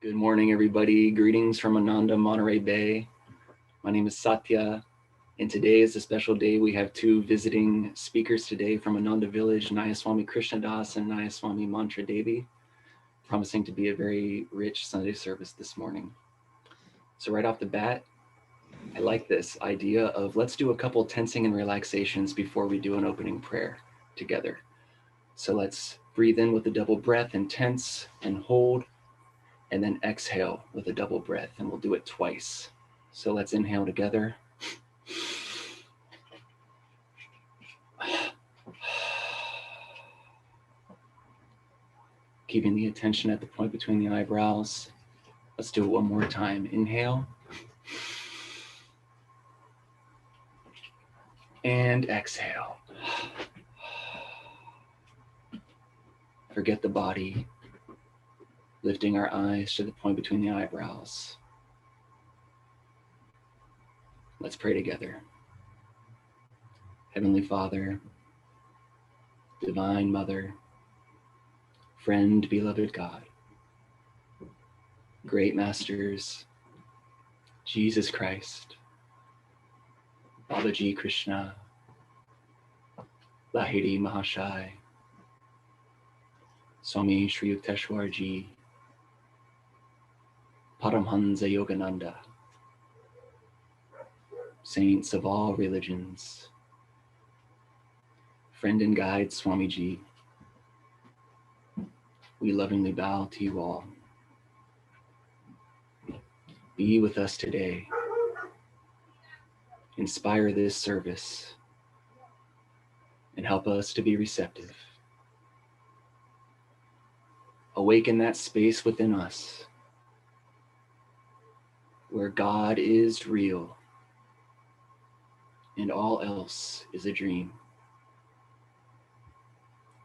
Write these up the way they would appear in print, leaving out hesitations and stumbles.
Good morning, everybody. Greetings from Ananda Monterey Bay. My name is Satya, and today is a special day. We have two visiting speakers today from Ananda Village, Nayaswami Krishnadas and Nayaswami Montradevi, promising to be a very rich Sunday service this morning. So right off the bat, I like this idea of let's do a couple tensing and relaxations before we do an opening prayer together. So let's breathe in with a double breath and tense and hold, and then exhale with a double breath, and we'll do it twice. So let's inhale together. Keeping the attention at the point between the eyebrows. Let's do it one more time. Inhale. And exhale. Forget the body. Lifting our eyes to the point between the eyebrows. Let's pray together. Heavenly Father, Divine Mother, friend, beloved God, great masters, Jesus Christ, Babaji Krishna, Lahiri Mahashai, Swami Sri Yukteswar Ji, Paramhansa Yogananda, saints of all religions, friend and guide Swamiji, we lovingly bow to you all. Be with us today. Inspire this service and help us to be receptive. Awaken that space within us where God is real and all else is a dream.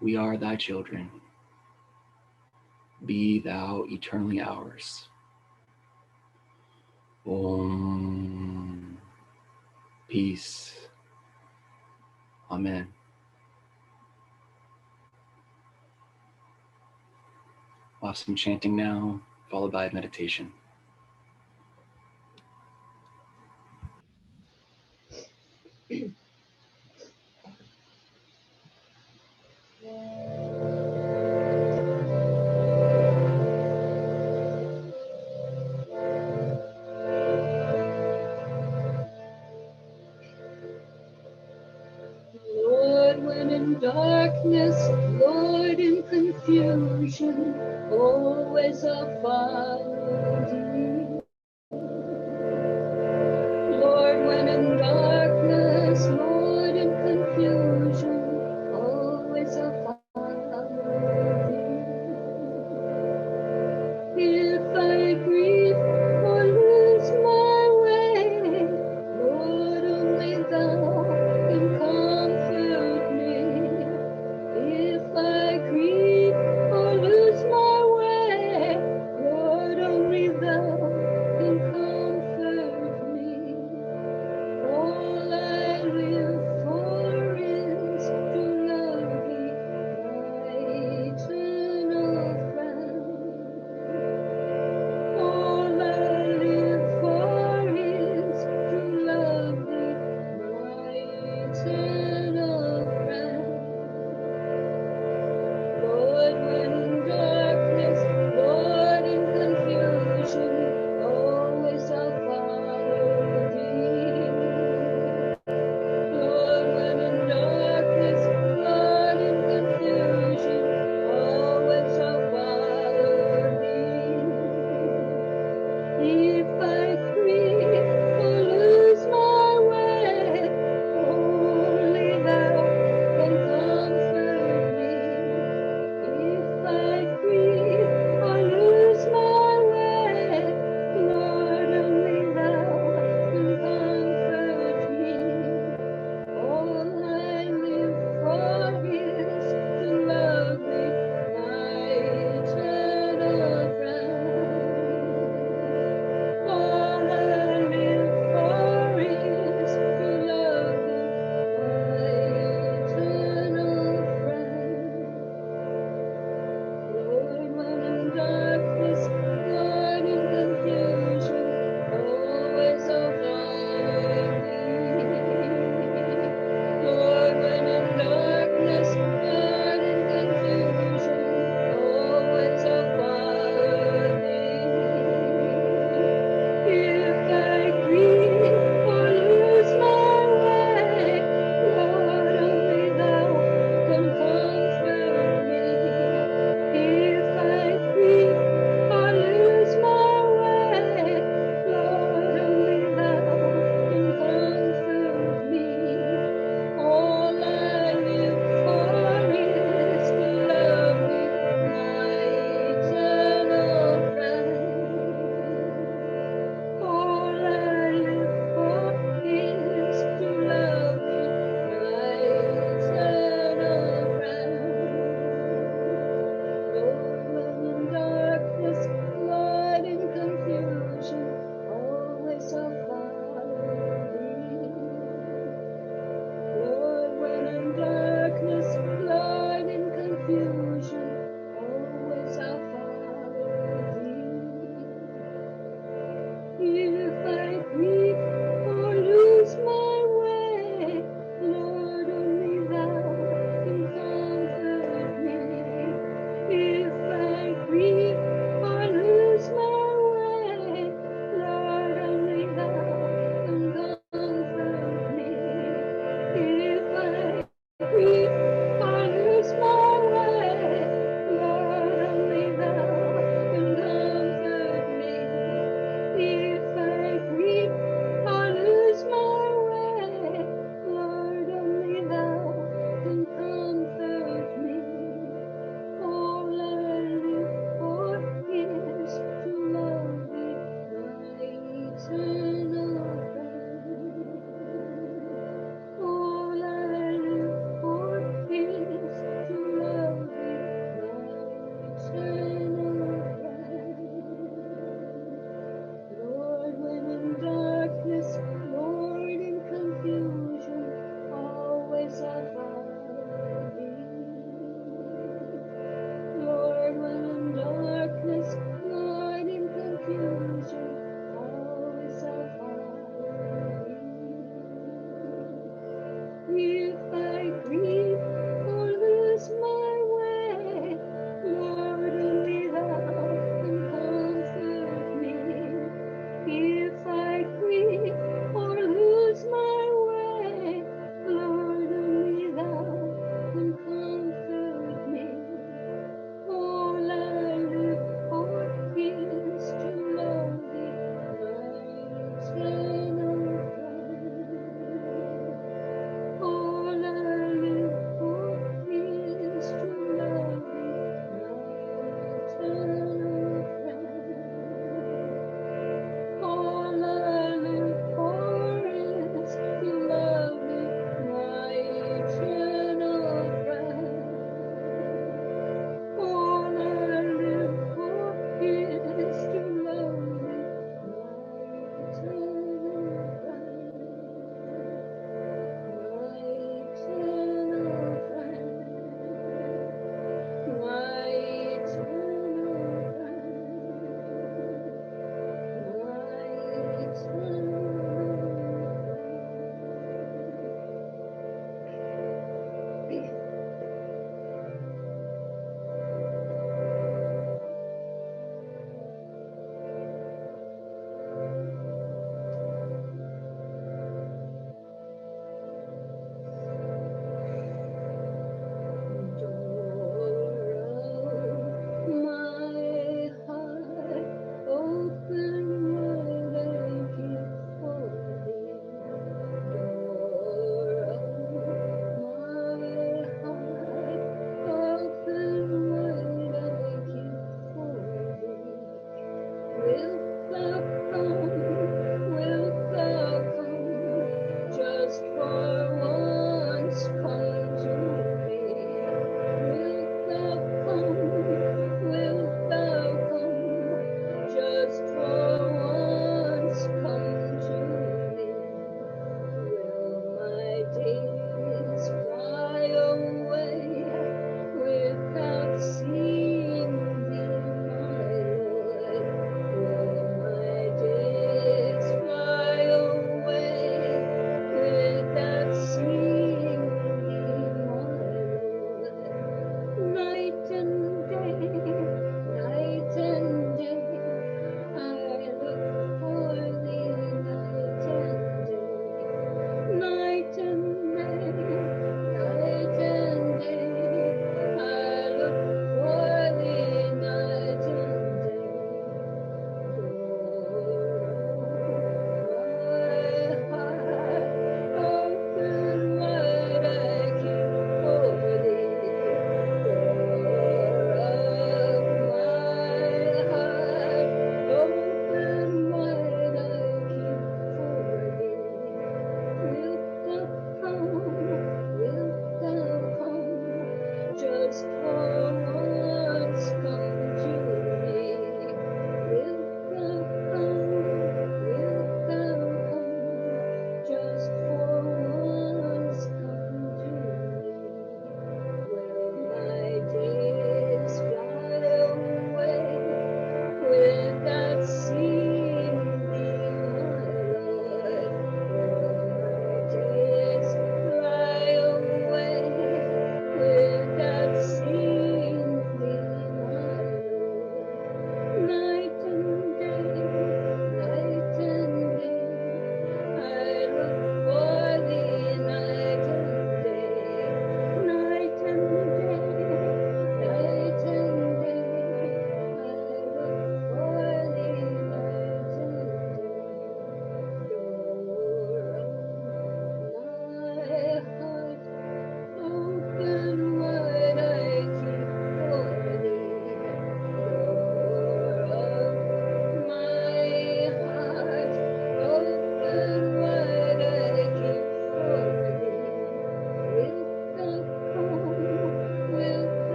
We are thy children. Be thou eternally ours. Om. Peace. Amen. We'll have some chanting now, followed by meditation. Lord, when in darkness, Lord, in confusion, always I'll follow thee. Lord, when in darkness, Lord, in confusion, always I'll follow thee. If I grieve or lose my way, Lord, only thou can comfort me. If I grieve or lose my way, Lord, only thou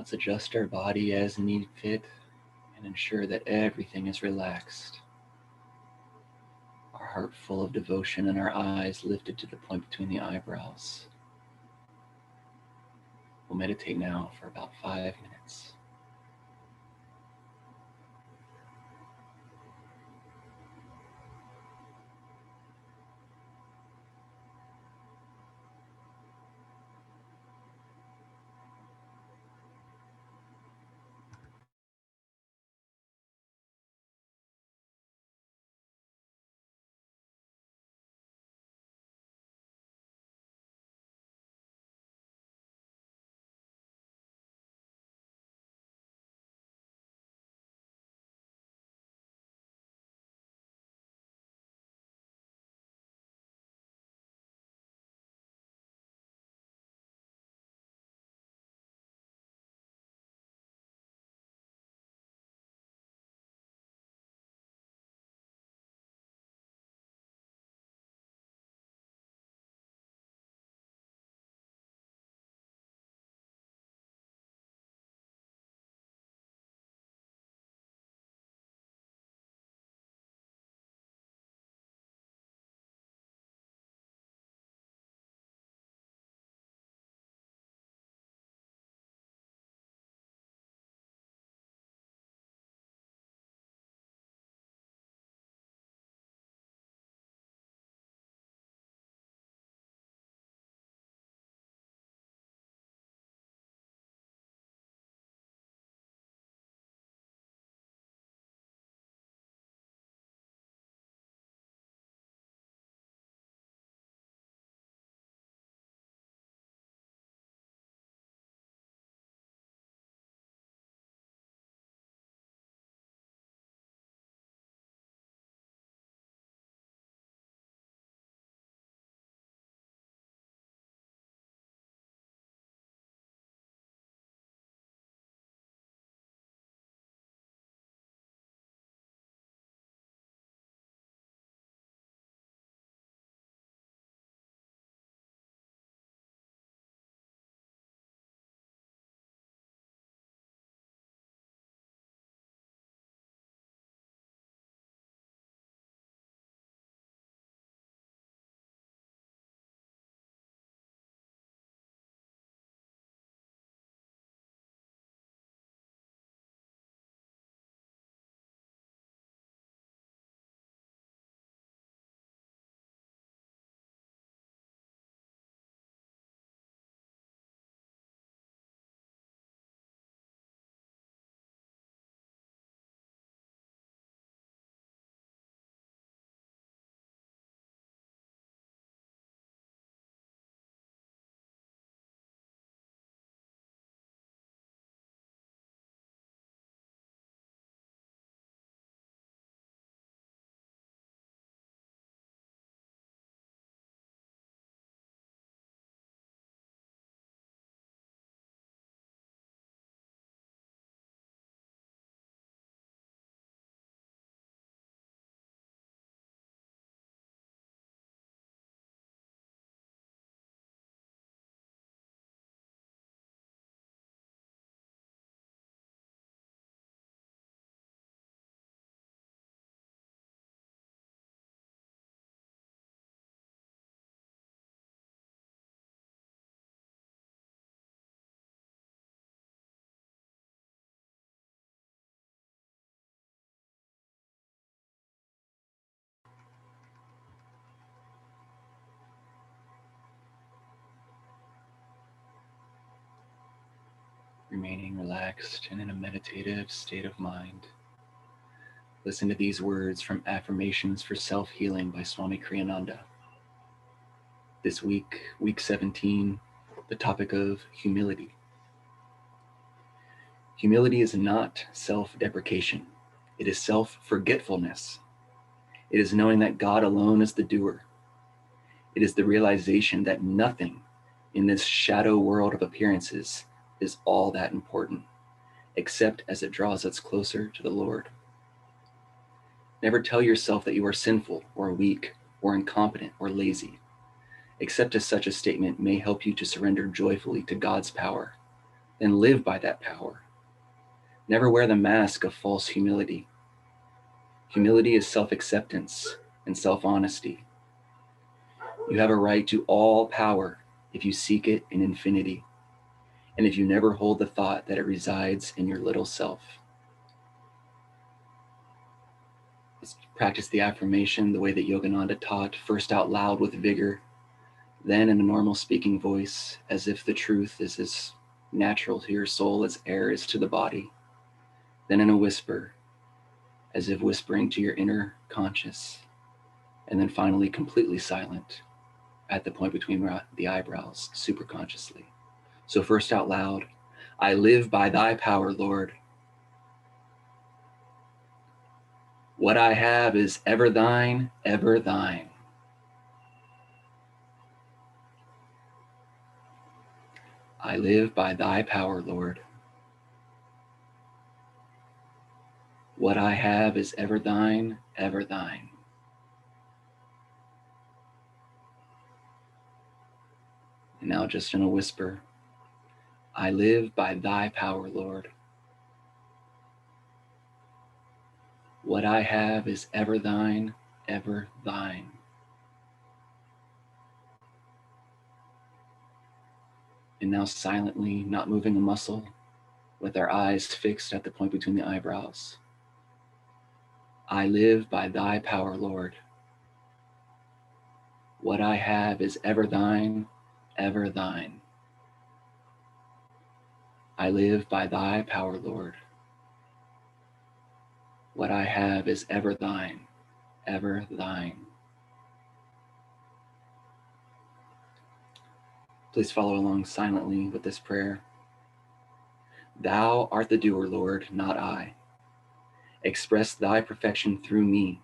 Let's adjust our body as need fit and ensure that everything is relaxed. Our heart full of devotion and our eyes lifted to the point between the eyebrows. We'll meditate now for about 5 minutes. Remaining relaxed and in a meditative state of mind. Listen to these words from Affirmations for Self-Healing by Swami Kriyananda. This week, week 17, the topic of humility. Humility is not self-deprecation. It is self-forgetfulness. It is knowing that God alone is the doer. It is the realization that nothing in this shadow world of appearances is all that important, except as it draws us closer to the Lord. Never tell yourself that you are sinful or weak or incompetent or lazy, except as such a statement may help you to surrender joyfully to God's power, then live by that power. Never wear the mask of false humility. Humility is self-acceptance and self-honesty. You have a right to all power if you seek it in infinity, and if you never hold the thought that it resides in your little self. Let's practice the affirmation the way that Yogananda taught, first out loud with vigor, then in a normal speaking voice, as if the truth is as natural to your soul as air is to the body, then in a whisper, as if whispering to your inner conscious, and then finally completely silent at the point between the eyebrows, superconsciously. So first out loud, I live by thy power, Lord. What I have is ever thine, ever thine. I live by thy power, Lord. What I have is ever thine, ever thine. And now just in a whisper, I live by thy power, Lord. What I have is ever thine, ever thine. And now silently, not moving a muscle, with our eyes fixed at the point between the eyebrows. I live by thy power, Lord. What I have is ever thine, ever thine. I live by thy power, Lord. What I have is ever thine, ever thine. Please follow along silently with this prayer. Thou art the doer, Lord, not I. Express thy perfection through me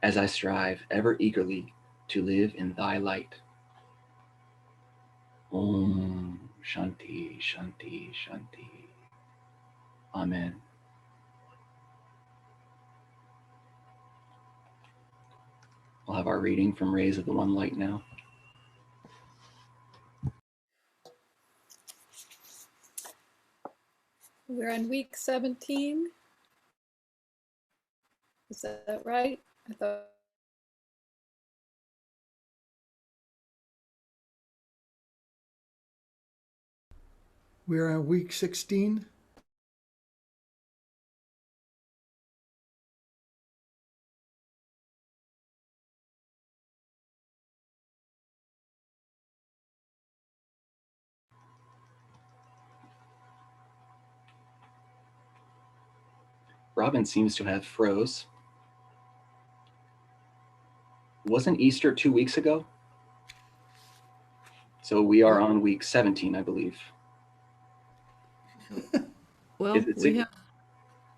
as I strive ever eagerly to live in thy light. Om Shanti, Shanti, Shanti. Amen. We'll have our reading from Rays of the One Light now. We're on week 17. Is that right? I thought. We're on week 16. Robin seems to have froze. Wasn't Easter 2 weeks ago? So we are on week 17, I believe. Well,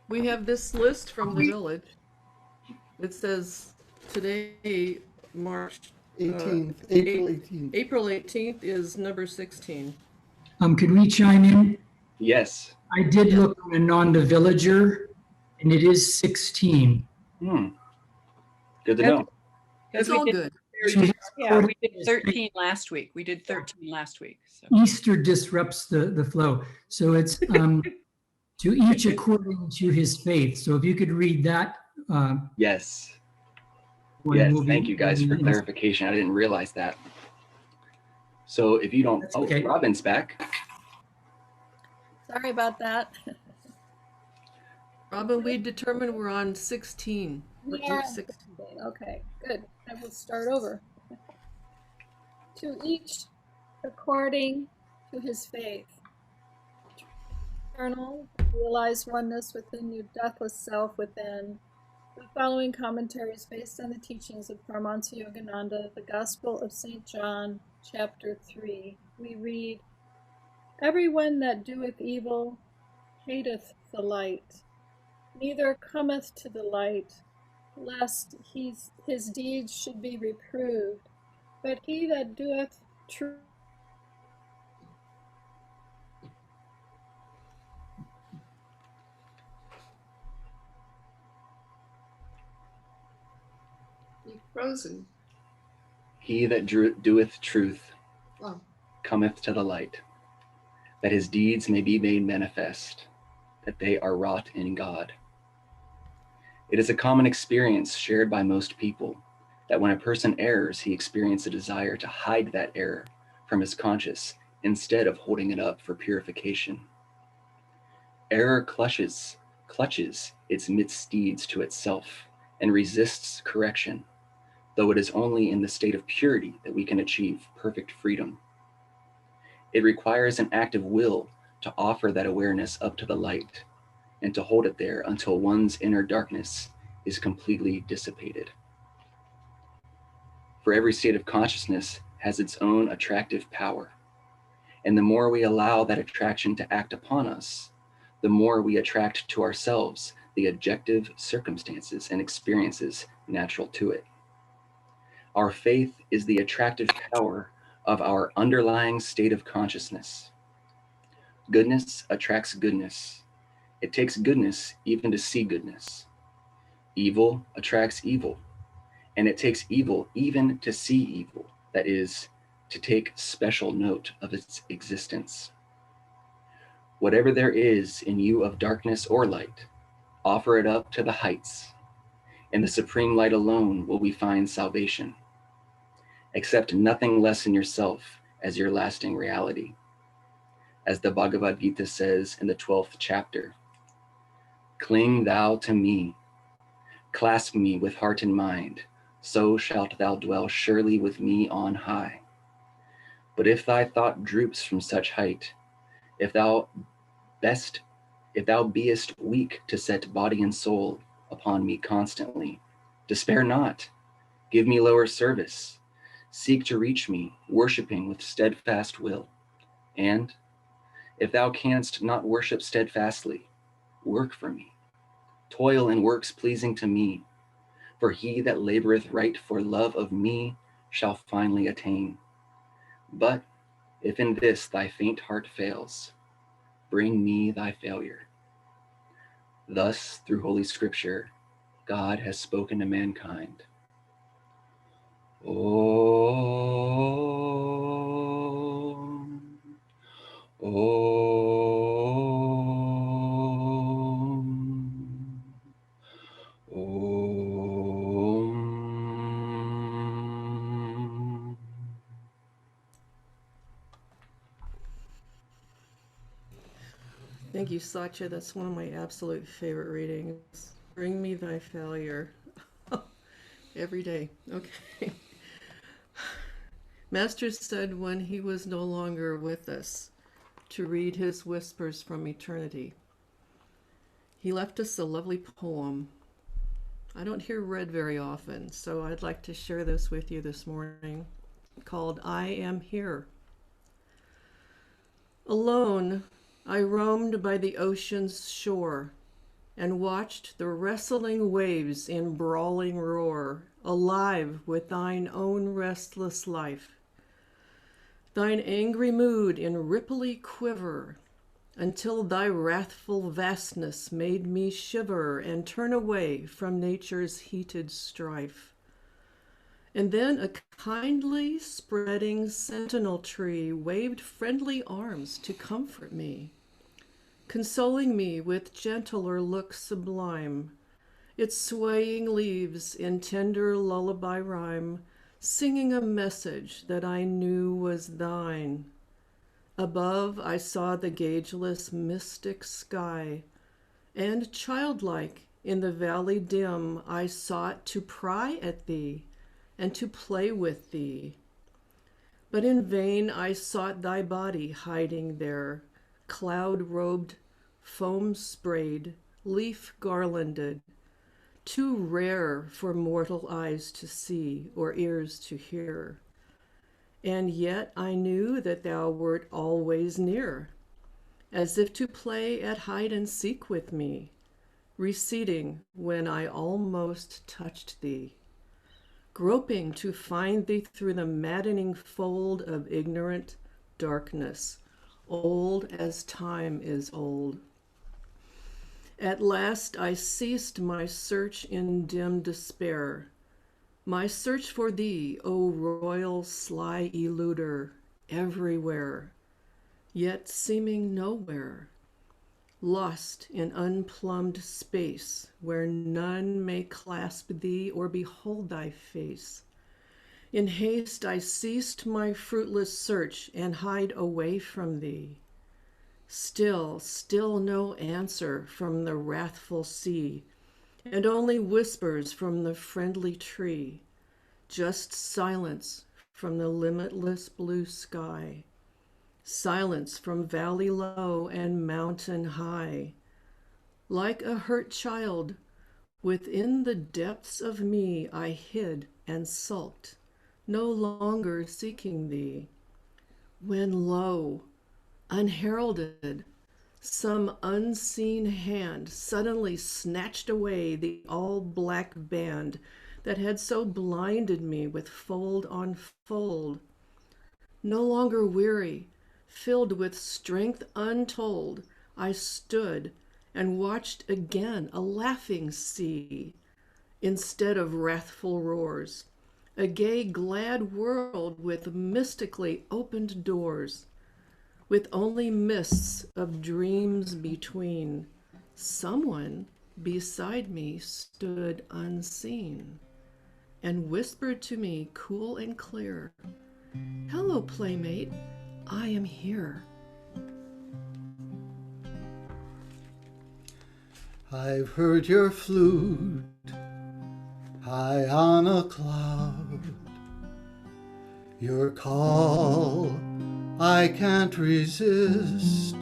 we have this list from the village. It says today, March 18th, April 18th. April 18th is number 16. Could we chime in? Yes. I did look on Ananda Villager, and it is 16. Good to know. It's all good. Yeah, we did 13 last week. We did 13 last week. So. Easter disrupts the flow. So it's to each according to his faith. So if you could read that. Yes. Yes, thank you guys for clarification. I didn't realize that. So if you don't, okay. Robin's back. Sorry about that. Robin, we determined we're on 16. Yeah. 16. Okay, good. I will start over. To each according to his faith. Eternal, realize oneness within you, deathless self within. The following commentary is based on the teachings of Paramahansa Yogananda, the Gospel of St. John, chapter 3. We read, everyone that doeth evil hateth the light, neither cometh to the light, lest his deeds should be reproved. But he that doeth truth, You've frozen. He that doeth truth cometh to the light, that his deeds may be made manifest, that they are wrought in God. It is a common experience shared by most people that when a person errs, he experiences a desire to hide that error from his conscience instead of holding it up for purification. Error clutches its misdeeds to itself and resists correction, though it is only in the state of purity that we can achieve perfect freedom. It requires an active will to offer that awareness up to the light and to hold it there until one's inner darkness is completely dissipated. For every state of consciousness has its own attractive power, and the more we allow that attraction to act upon us, the more we attract to ourselves the objective circumstances and experiences natural to it. Our faith is the attractive power of our underlying state of consciousness. Goodness attracts goodness. It takes goodness even to see goodness. Evil attracts evil, and it takes evil even to see evil, that is, to take special note of its existence. Whatever there is in you of darkness or light, offer it up to the heights. In the supreme light alone will we find salvation. Accept nothing less in yourself as your lasting reality. As the Bhagavad Gita says in the 12th chapter, cling thou to me, clasp me with heart and mind, so shalt thou dwell surely with me on high. But if thy thought droops from such height, if thou beest weak to set body and soul upon me constantly, despair not, give me lower service, seek to reach me, worshiping with steadfast will. And if thou canst not worship steadfastly, work for me, toil in works pleasing to me, for he that laboreth right for love of me shall finally attain. But if in this thy faint heart fails, bring me thy failure. Thus, through Holy Scripture, God has spoken to mankind. Om, Om, Om. Thank you, Satya. That's one of my absolute favorite readings. Bring me thy failure. Every day. Okay. Master said when he was no longer with us to read his whispers from eternity. He left us a lovely poem. I don't hear read very often, so I'd like to share this with you this morning, called I Am Here. Alone, I roamed by the ocean's shore and watched the wrestling waves in brawling roar, alive with thine own restless life. Thine angry mood in ripply quiver, until thy wrathful vastness made me shiver and turn away from nature's heated strife. And then a kindly spreading sentinel tree waved friendly arms to comfort me, consoling me with gentler look sublime, its swaying leaves in tender lullaby rhyme, singing a message that I knew was thine. Above I saw the gaugeless mystic sky, and childlike in the valley dim I sought to pry at thee and to play with thee. But in vain I sought thy body hiding there, cloud-robed, foam-sprayed, leaf-garlanded, too rare for mortal eyes to see or ears to hear. And yet I knew that thou wert always near, as if to play at hide and seek with me, receding when I almost touched thee, groping to find thee through the maddening fold of ignorant darkness, old as time is old. At last I ceased my search in dim despair, my search for thee, O royal sly eluder, everywhere. yet seeming nowhere, lost in unplumbed space where none may clasp thee or behold thy face. In haste I ceased my fruitless search and hide away from thee. Still no answer from the wrathful sea, and only whispers from the friendly tree, just silence from the limitless blue sky, silence from valley low and mountain high. Like a hurt child, within the depths of me I hid and sulked, no longer seeking thee. When lo, unheralded, some unseen hand suddenly snatched away the all-black band that had so blinded me with fold on fold. No longer weary, filled with strength untold, I stood and watched again a laughing sea instead of wrathful roars, a gay, glad world with mystically opened doors, with only mists of dreams between. Someone beside me stood unseen and whispered to me cool and clear, "Hello, playmate, I am here." I've heard your flute high on a cloud, your call I can't resist.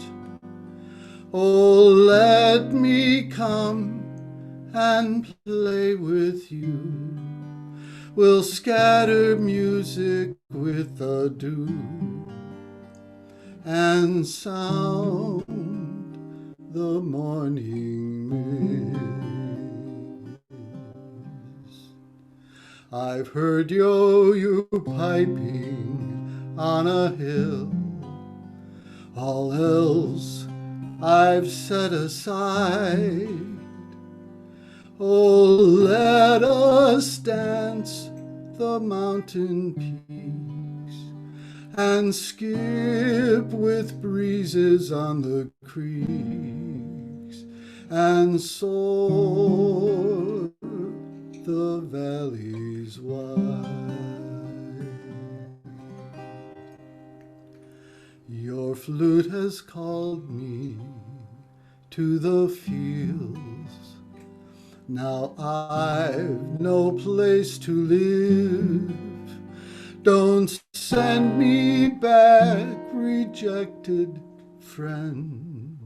Oh, let me come and play with you. We'll scatter music with a dew and sound the morning mist. I've heard you piping on a hill. All else I've set aside. Oh, let us dance the mountain peaks and skip with breezes on the creeks and soar the valleys wide. Your flute has called me to the fields. Now I've no place to live. Don't send me back, rejected friend.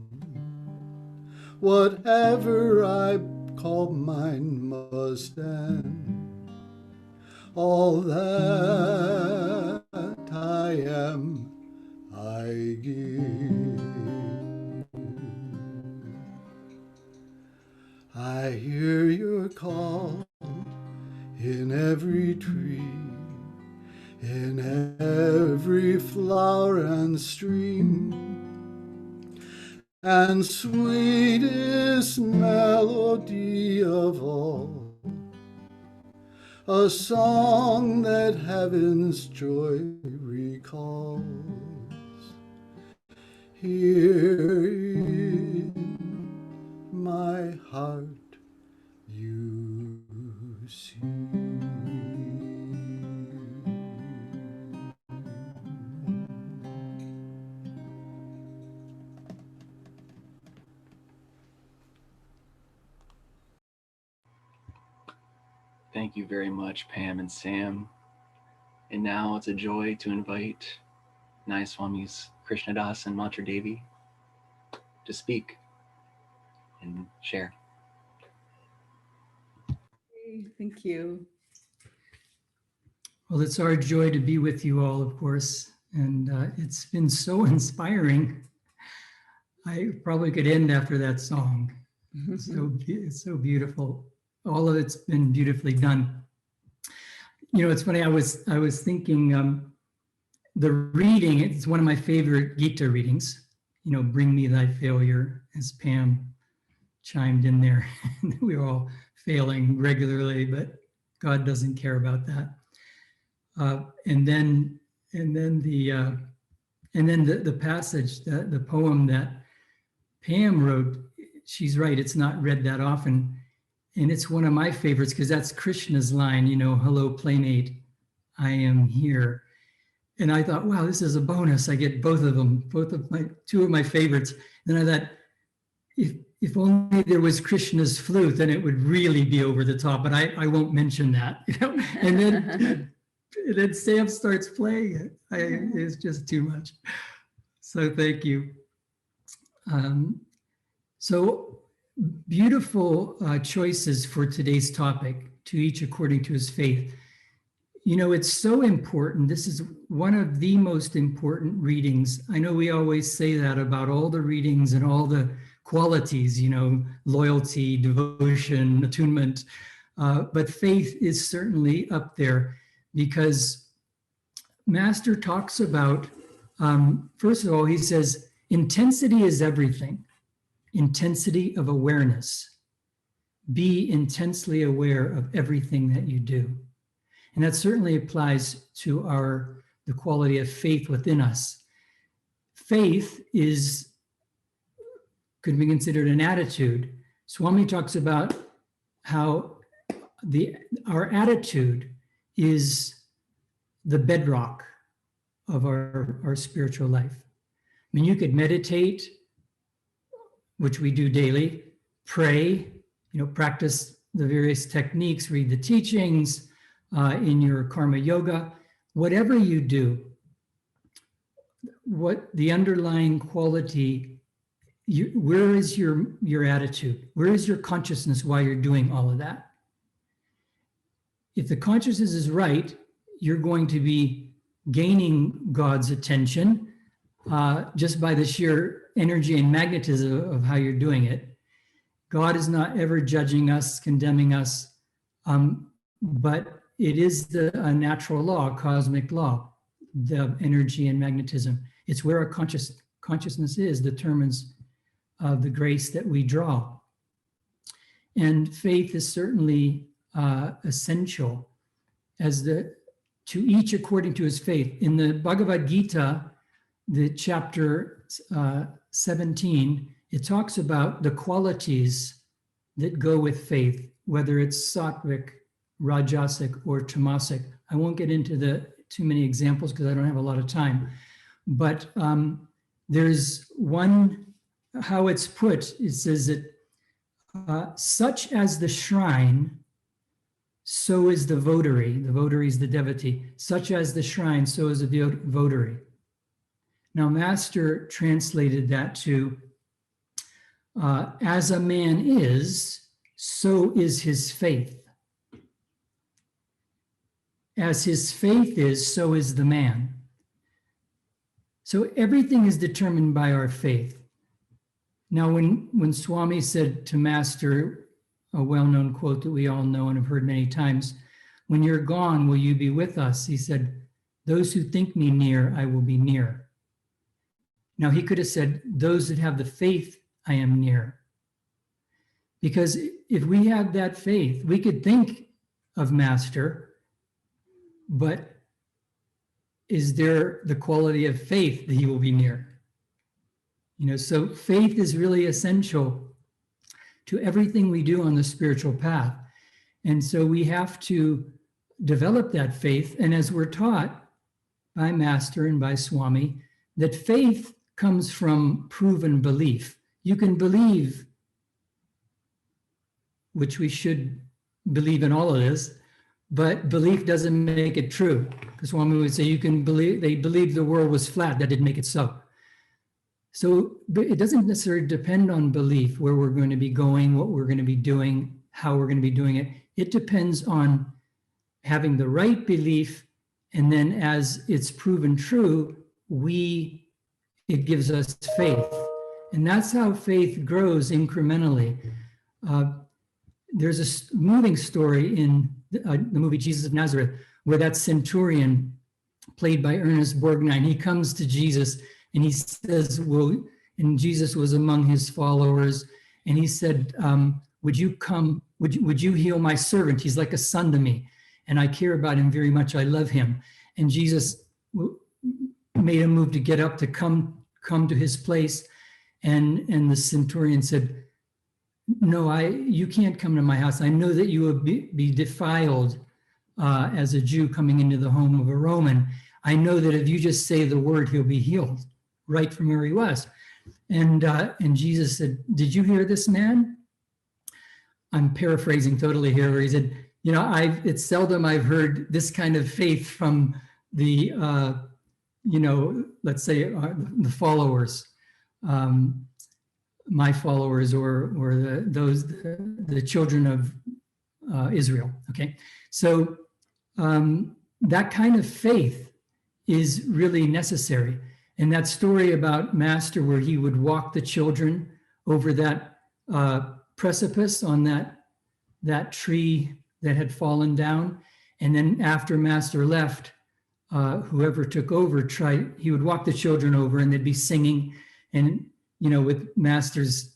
Whatever I call mine must end. All that I am, I give. I hear your call in every tree, in every flower and stream, and sweetest melody of all, a song that heaven's joy recalls. Here in my heart you see. Thank you very much, Pam and Sam. And now it's a joy to invite Nayaswamis Krishnadas and Montradevi to speak and share. Thank you. Well, it's our joy to be with you all, of course, and it's been so inspiring. I probably could end after that song. It's so beautiful. All of it's been beautifully done. You know, it's funny. I was thinking the reading. It's one of my favorite Gita readings. You know, "Bring me thy failure," as Pam chimed in there. We were all failing regularly, but God doesn't care about that. And then the And then the passage, the poem that Pam wrote, she's right, it's not read that often. And it's one of my favorites because that's Krishna's line, you know, hello, playmate, I am here. And I thought, wow, this is a bonus. I get both of them, two of my favorites. Then I thought, if only there was Krishna's flute, then it would really be over the top, but I won't mention that. You know? And then Sam starts playing it. It's just too much. So thank you. So beautiful choices for today's topic, to each according to his faith. You know, it's so important. This is one of the most important readings. I know we always say that about all the readings and all the qualities, you know, loyalty, devotion, attunement, but faith is certainly up there because Master talks about, first of all, he says, intensity is everything. Intensity of awareness. Be intensely aware of everything that you do. And that certainly applies to the quality of faith within us. Faith could be considered an attitude. Swami talks about how our attitude is the bedrock of our spiritual life. I mean, you could meditate, which we do daily, pray, you know, practice the various techniques, read the teachings in your karma yoga, whatever you do, what the underlying quality, where is your attitude? Where is your consciousness while you're doing all of that? If the consciousness is right, you're going to be gaining God's attention just by the sheer energy and magnetism of how you're doing it. God is not ever judging us, condemning us, but it is a natural law, cosmic law, the energy and magnetism. It's where our consciousness is, determines the grace that we draw. And faith is certainly essential to each according to his faith. In the Bhagavad Gita, the chapter 17, it talks about the qualities that go with faith, whether it's sattvic, rajasic, or tamasic. I won't get into too many examples because I don't have a lot of time. But there's one, how it's put, it says that such as the shrine, so is the votary. The votary is the devotee. Such as the shrine, so is the votary. Now, Master translated that to, as a man is, so is his faith. As his faith is, so is the man. So everything is determined by our faith. Now, when Swami said to Master, a well-known quote that we all know and have heard many times, when you're gone, will you be with us? He said, those who think me near, I will be near. Now, he could have said, those that have the faith, I am near. Because if we have that faith, we could think of Master, but is there the quality of faith that he will be near? You know, so faith is really essential to everything we do on the spiritual path. And so we have to develop that faith. And as we're taught by Master and by Swami, that faith comes from proven belief. You can believe, which we should believe in all of this, but belief doesn't make it true. Because Swami would say you can believe, they believed the world was flat, that didn't make it so. So it doesn't necessarily depend on belief, where we're going to be going, what we're going to be doing, how we're going to be doing it. It depends on having the right belief, and then as it's proven true, it gives us faith. And that's how faith grows incrementally. There's a moving story in the movie Jesus of Nazareth, where that centurion, played by Ernest Borgnine, he comes to Jesus and he says, and Jesus was among his followers, and he said, would you heal my servant? He's like a son to me, and I care about him very much. I love him. And Jesus made a move to get up to come to his place. And the centurion said, no, you can't come to my house. I know that you will be defiled as a Jew coming into the home of a Roman. I know that if you just say the word, he'll be healed right from where he was. And Jesus said, did you hear this man? I'm paraphrasing totally here, where he said, it's seldom I've heard this kind of faith from the, let's say the followers, my followers, or the children of Israel. Okay, so that kind of faith is really necessary. And that story about Master, where he would walk the children over that precipice on that tree that had fallen down, and then after Master left, whoever took over he would walk the children over, and they'd be singing, and with Master's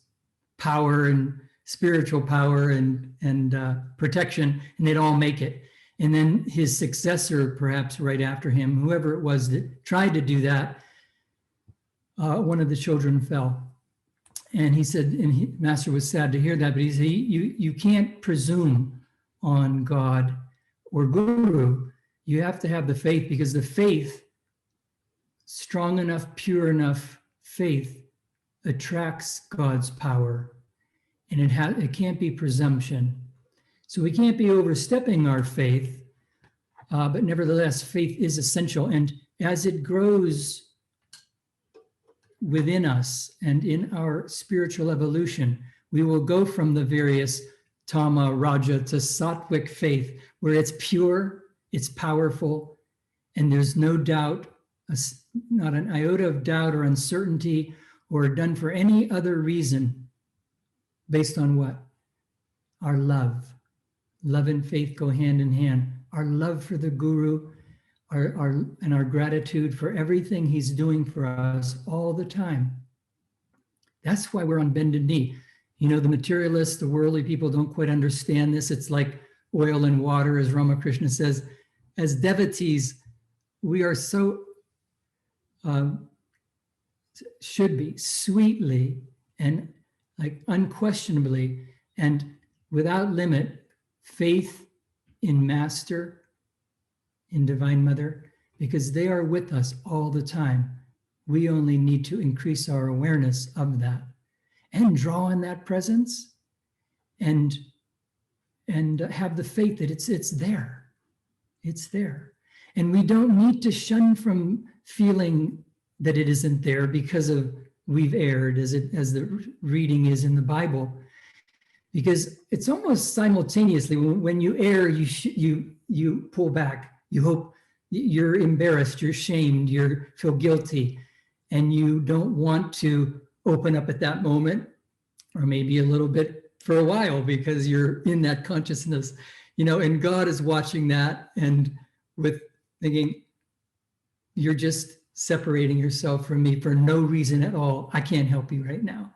power and spiritual power and protection, and they'd all make it. And then his successor, perhaps right after him, whoever it was that tried to do that, one of the children fell. And he said, Master was sad to hear that, but he said, you can't presume on God or Guru. You have to have the faith, because the faith, strong enough, pure enough faith, attracts God's power, and it can't be presumption. So we can't be overstepping our faith, but nevertheless, faith is essential. And as it grows within us and in our spiritual evolution, we will go from the various Tama, Raja to Sattvic faith, where it's pure, it's powerful, and there's no doubt, not an iota of doubt or uncertainty, or done for any other reason, based on what? Our love. Love and faith go hand in hand. Our love for the Guru, and our gratitude for everything he's doing for us all the time. That's why we're on bended knee. The materialists, the worldly people don't quite understand this. It's like oil and water, as Ramakrishna says. As devotees, we are so, should be sweetly and like unquestionably and without limit, faith in Master, in Divine Mother, because they are with us all the time. We only need to increase our awareness of that and draw on that presence and have the faith that it's there. It's there. And we don't need to shun from feeling that it isn't there because of we've erred, as the reading is in the Bible, because it's almost simultaneously when you err, you pull back. You hope, you're embarrassed, you're shamed, you feel guilty, and you don't want to open up at that moment, or maybe a little bit for a while, because you're in that consciousness, and God is watching that, and with thinking, you're just separating yourself from me for no reason at all. I can't help you right now.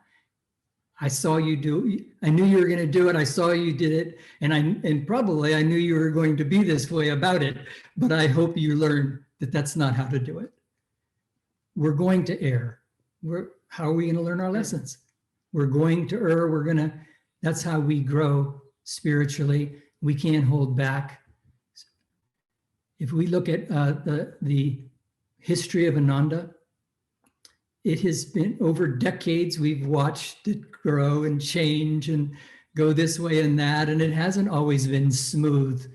I saw you do, I knew you were going to do it. I saw you did it. And probably I knew you were going to be this way about it, but I hope you learn that that's not how to do it. We're going to err. How are we going to learn our lessons? We're going to err. That's how we grow spiritually. We can't hold back. If we look at the history of Ananda, it has been over decades, we've watched it grow and change and go this way and that, and it hasn't always been smooth,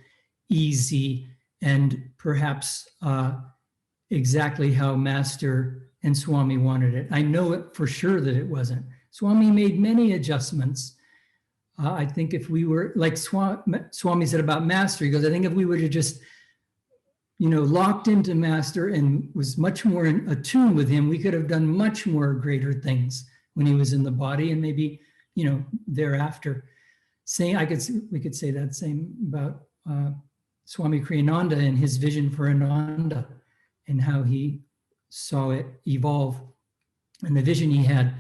easy, and perhaps exactly how Master and Swami wanted it. I know it for sure that it wasn't. Swami made many adjustments. I think if we were, like Swami said about Master, he goes, I think if we would have just locked into Master and was much more in attune with him, we could have done much more greater things when he was in the body, and maybe, thereafter. We could say that same about Swami Kriyananda and his vision for Ananda and how he saw it evolve and the vision he had.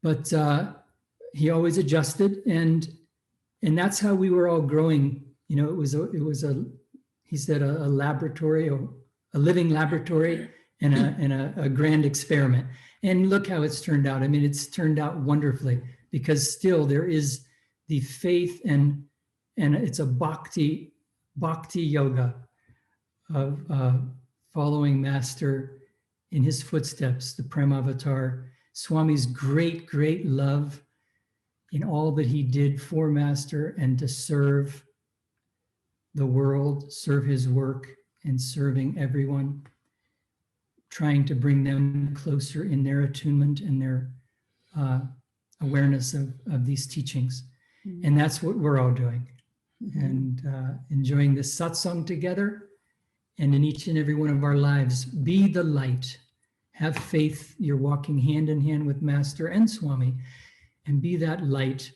But he always adjusted, and that's how we were all growing. It was a he said a laboratory, a living laboratory, and a grand experiment. And look how it's turned out. I mean, it's turned out wonderfully, because still there is the faith and it's a bhakti yoga of following Master in his footsteps, the Premavatar, Swami's great love in all that he did for Master and to serve the world, serve his work, and serving everyone, trying to bring them closer in their attunement and their awareness of these teachings. Mm-hmm. And that's what we're all doing. Mm-hmm. And enjoying this satsang together, and in each and every one of our lives, be the light. Have faith you're walking hand in hand with Master and Swami, and be that light.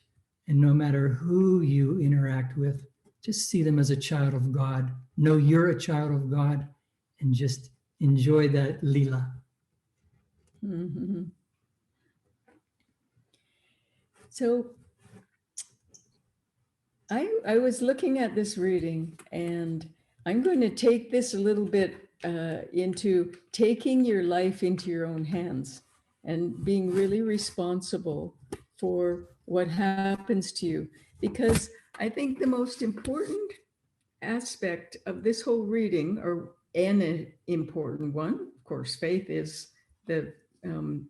And no matter who you interact with, just see them as a child of God. Know you're a child of God, and just enjoy that lila. Mm-hmm. So I was looking at this reading, and I'm going to take this a little bit into taking your life into your own hands and being really responsible for what happens to you. Because I think the most important aspect of this whole reading, or an important one, of course, faith is the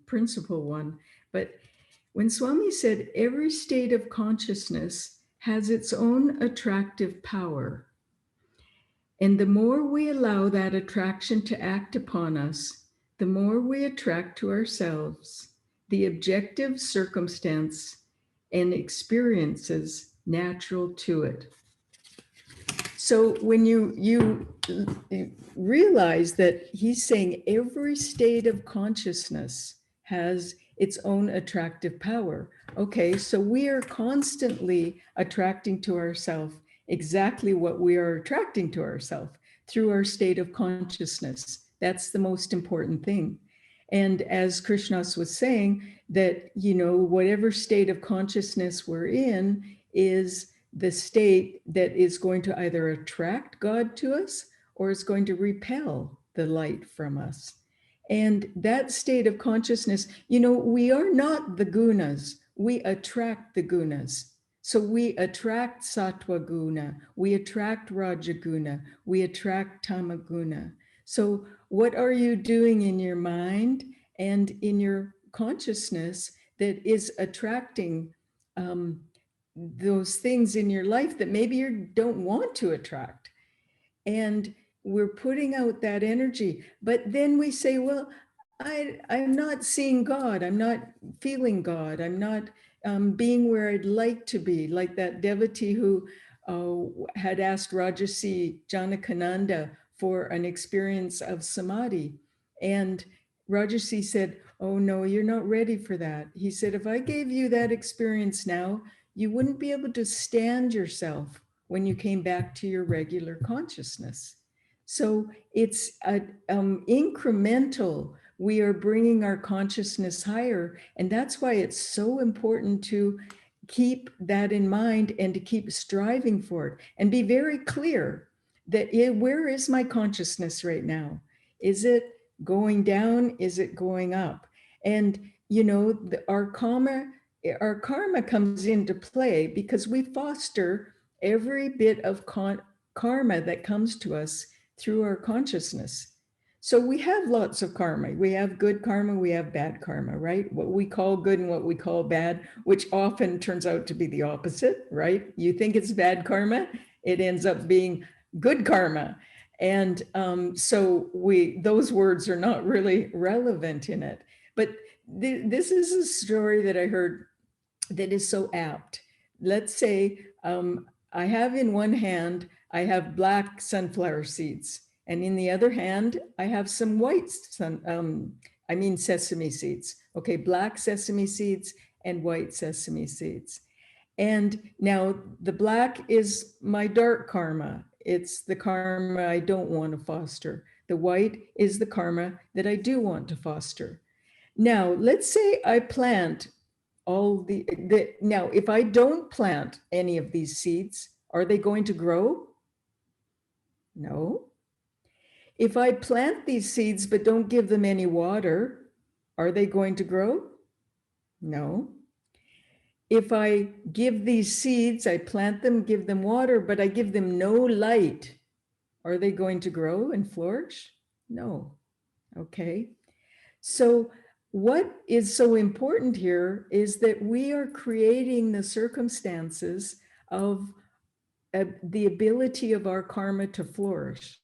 principal one, but when Swami said every state of consciousness has its own attractive power, and the more we allow that attraction to act upon us, the more we attract to ourselves the objective circumstance and experiences natural to it. So when you realize that he's saying every state of consciousness has its own attractive power. Okay, so we are constantly attracting to ourselves exactly what we are attracting to ourselves through our state of consciousness. That's the most important thing. And as Krishnadas was saying, that, you know, whatever state of consciousness we're in is the state that is going to either attract God to us or is going to repel the light from us. And that state of consciousness, you know, we are not the gunas, we attract the gunas. So we attract sattva guna, we attract rajaguna, we attract tamaguna. So what are you doing in your mind and in your consciousness that is attracting those things in your life that maybe you don't want to attract? And we're putting out that energy, but then we say, well, I'm not seeing God, I'm not feeling God, I'm not being where I'd like to be, like that devotee who had asked Rajarsi Janakananda for an experience of samadhi. And Rajarsi said, oh no, you're not ready for that. He said, if I gave you that experience now, you wouldn't be able to stand yourself when you came back to your regular consciousness. So it's incremental. We are bringing our consciousness higher. And that's why it's so important to keep that in mind and to keep striving for it and be very clear that where is my consciousness right now? Is it going down? Is it going up? And, you know, our karma comes into play because we foster every bit of karma that comes to us through our consciousness. So we have lots of karma. We have good karma, we have bad karma, right? What we call good and what we call bad, which often turns out to be the opposite, right? You think it's bad karma, it ends up being good karma. And so those words are not really relevant in it. But this is a story that I heard that is so apt. Let's say I have in one hand, I have black sunflower seeds. And in the other hand, I have some white sesame seeds. Okay, black sesame seeds and white sesame seeds. And now the black is my dark karma. It's the karma I don't want to foster. The white is the karma that I do want to foster. Now, let's say I plant all now, if I don't plant any of these seeds, are they going to grow? No. If I plant these seeds but don't give them any water, are they going to grow? No. If I give these seeds, I plant them, give them water, but I give them no light, are they going to grow and flourish? No. Okay. So what is so important here is that we are creating the circumstances of the ability of our karma to flourish.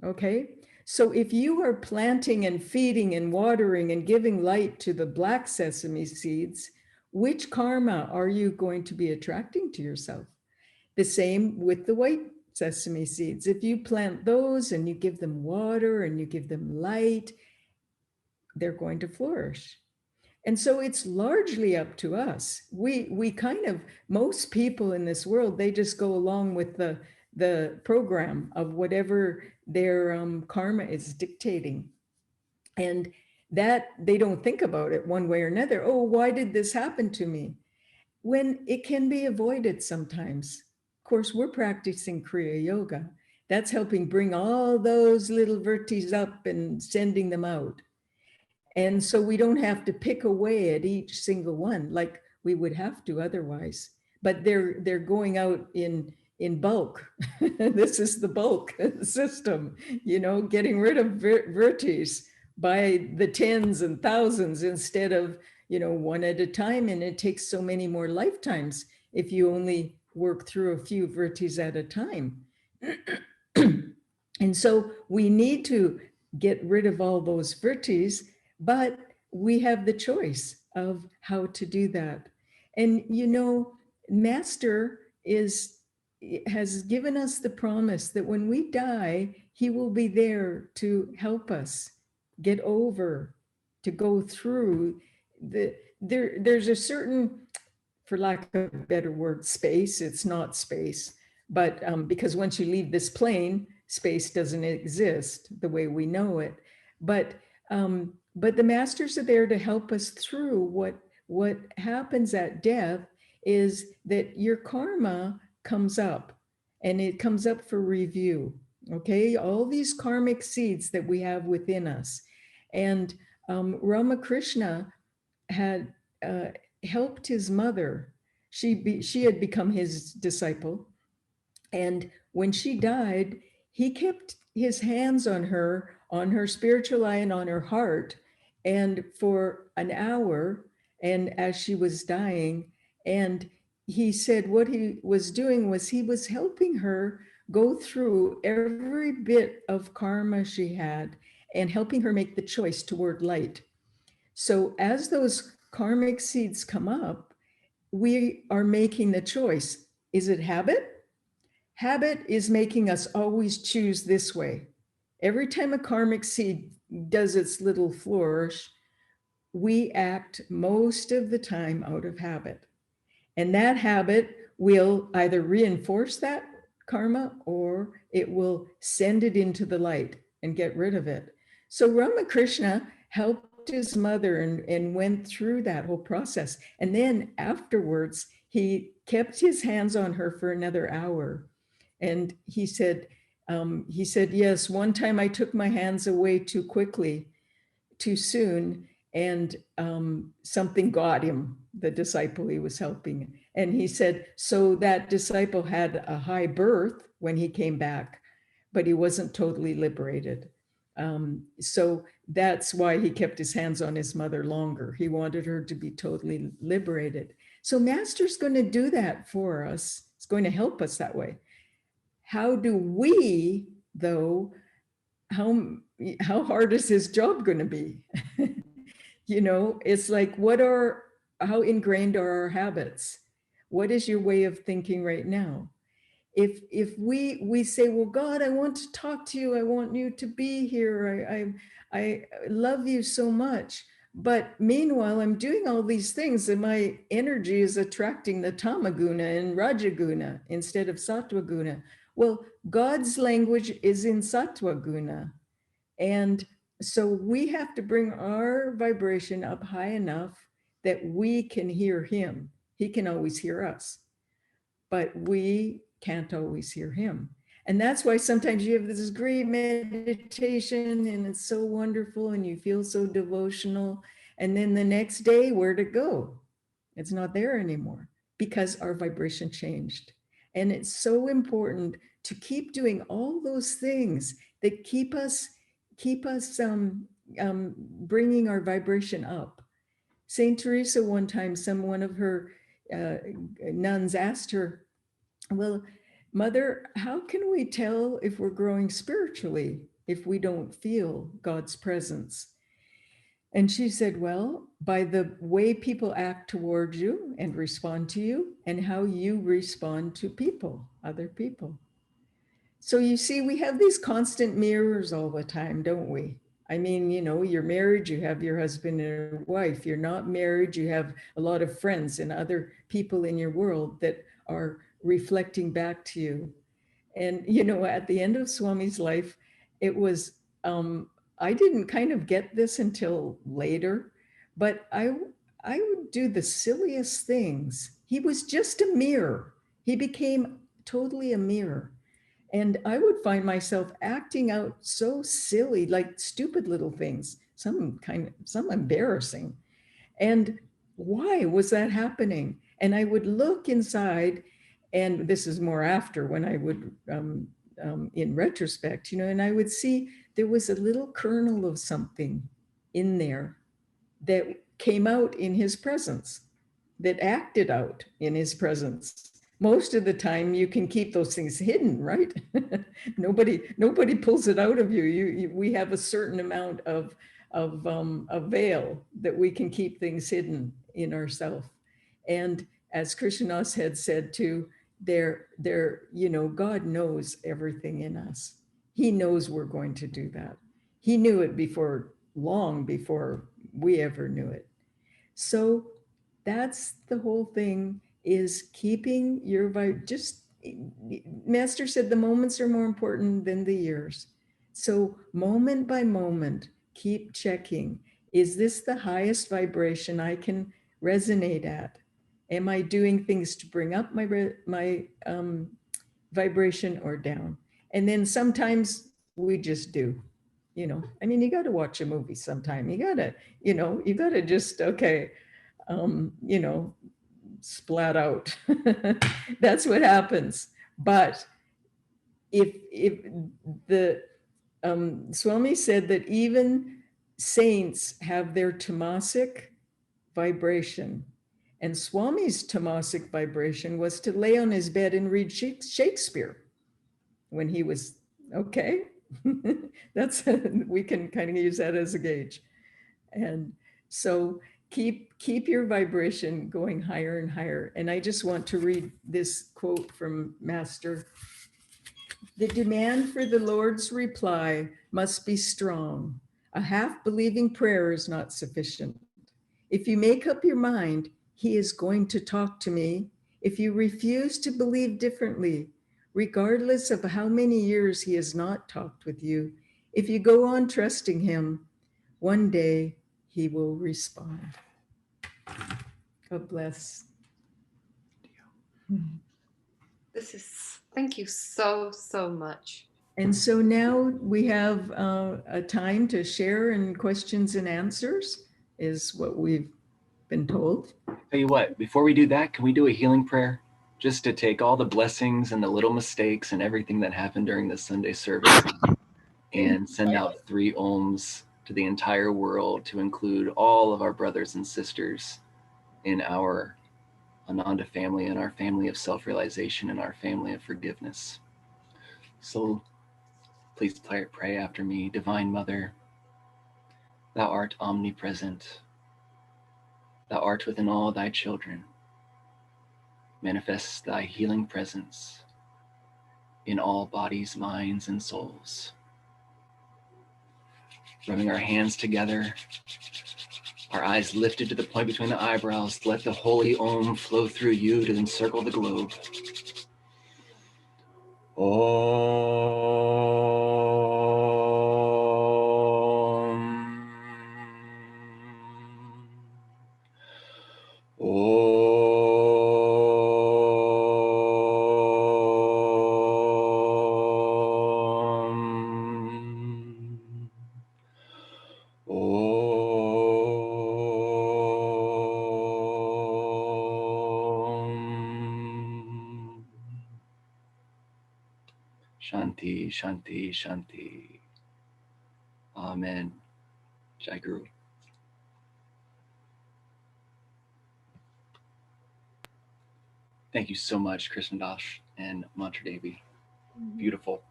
Okay. So if you are planting and feeding and watering and giving light to the black sesame seeds, which karma are you going to be attracting to yourself? The same with the white sesame seeds. If you plant those and you give them water and you give them light, they're going to flourish. And so it's largely up to us. We kind of, most people in this world, they just go along with the program of whatever their karma is dictating. And that they don't think about it one way or another. Oh, why did this happen to me? When it can be avoided sometimes. Of course, we're practicing Kriya Yoga. That's helping bring all those little virtues up and sending them out. And so we don't have to pick away at each single one like we would have to otherwise. But they're going out in bulk. This is the bulk system, you know, getting rid of virtues by the tens and thousands instead of, you know, one at a time. And it takes so many more lifetimes if you only work through a few virtues at a time. And so we need to get rid of all those virtues, but we have the choice of how to do that. And, you know, Master has given us the promise that when we die, he will be there to help us get over, to go through there's a certain, for lack of a better word, space. It's not space, but because once you leave this plane, space doesn't exist the way we know it. But the masters are there to help us through what happens at death is that your karma comes up, and it comes up for review. Okay, all these karmic seeds that we have within us. And Ramakrishna had helped his mother. She had become his disciple. And when she died, he kept his hands on her spiritual eye and on her heart, and for an hour, and as she was dying. And he said what he was doing was he was helping her go through every bit of karma she had and helping her make the choice toward light. So as those karmic seeds come up, we are making the choice. Is it habit? Habit is making us always choose this way. Every time a karmic seed does its little flourish, we act most of the time out of habit. And that habit will either reinforce that karma or it will send it into the light and get rid of it. So Ramakrishna helped his mother and went through that whole process. And then afterwards, he kept his hands on her for another hour. And he said, yes, one time I took my hands away too quickly, too soon, and something got him, the disciple he was helping. And he said, so that disciple had a high birth when he came back, but he wasn't totally liberated. So that's why he kept his hands on his mother longer. He wanted her to be totally liberated. So Master's going to do that for us. It's going to help us that way. How do we, though, how hard is his job going to be? You know, it's like, how ingrained are our habits? What is your way of thinking right now? If we say, well, God, I want to talk to you. I want you to be here. I love you so much. But meanwhile, I'm doing all these things and my energy is attracting the tamaguna and rajaguna instead of sattva-guna. Well, God's language is in sattva-guna. And so we have to bring our vibration up high enough that we can hear him. He can always hear us, but we can't always hear him. And that's why sometimes you have this great meditation and it's so wonderful and you feel so devotional. And then the next day, where'd it go? It's not there anymore because our vibration changed. And it's so important to keep doing all those things that keep us bringing our vibration up. Saint Teresa, one time, one of her nuns asked her, well, Mother, how can we tell if we're growing spiritually if we don't feel God's presence? And she said, well, by the way people act towards you and respond to you, and how you respond to people, other people. So you see, we have these constant mirrors all the time, don't we? I mean, you know, you're married, you have your husband and your wife. You're not married, you have a lot of friends and other people in your world that are reflecting back to you. And, you know, at the end of Swami's life, it was, I didn't kind of get this until later, but I would do the silliest things. He was just a mirror. He became totally a mirror. And I would find myself acting out so silly, like stupid little things, some embarrassing. And why was that happening? And I would look inside, and this is more after when I would, in retrospect, you know, and I would see there was a little kernel of something in there that came out in his presence, that acted out in his presence. Most of the time you can keep those things hidden, right? nobody pulls it out of you. We have a certain amount of a veil that we can keep things hidden in ourselves. And as Krishnadas had said too, you know, God knows everything in us. He knows we're going to do that. He knew it long before we ever knew it. So that's the whole thing, is keeping your Master said the moments are more important than the years. So moment by moment, keep checking. Is this the highest vibration I can resonate at? Am I doing things to bring up my vibration or down? And then sometimes we just do. You know, I mean, you got to watch a movie sometime. You got to just, okay, you know, splat out. That's what happens. But if the Swami said that even saints have their tamasic vibration, and Swami's tamasic vibration was to lay on his bed and read Shakespeare when he was okay. That's we can kind of use that as a gauge. And so keep your vibration going higher and higher. And I just want to read this quote from Master. The demand for the Lord's reply must be strong. A half-believing prayer is not sufficient. If you make up your mind, he is going to talk to me. If you refuse to believe differently, regardless of how many years he has not talked with you, if you go on trusting him, one day he will respond. God bless. Thank you so much. And so now we have a time to share, and questions and answers is what we've been told. Tell you what, before we do that, can we do a healing prayer? Just to take all the blessings and the little mistakes and everything that happened during the Sunday service and send out 3 ohms to the entire world to include all of our brothers and sisters in our Ananda family and our family of self-realization and our family of forgiveness. So please pray after me. Divine Mother, thou art omnipresent. Thou art within all thy children. Manifest thy healing presence in all bodies, minds, and souls. Rubbing our hands together, our eyes lifted to the point between the eyebrows, let the holy Om flow through you to encircle the globe. Om. Shanti, Shanti, Shanti. Amen. Jai Guru. Thank you so much, Krishnadas and Montradevi. Beautiful.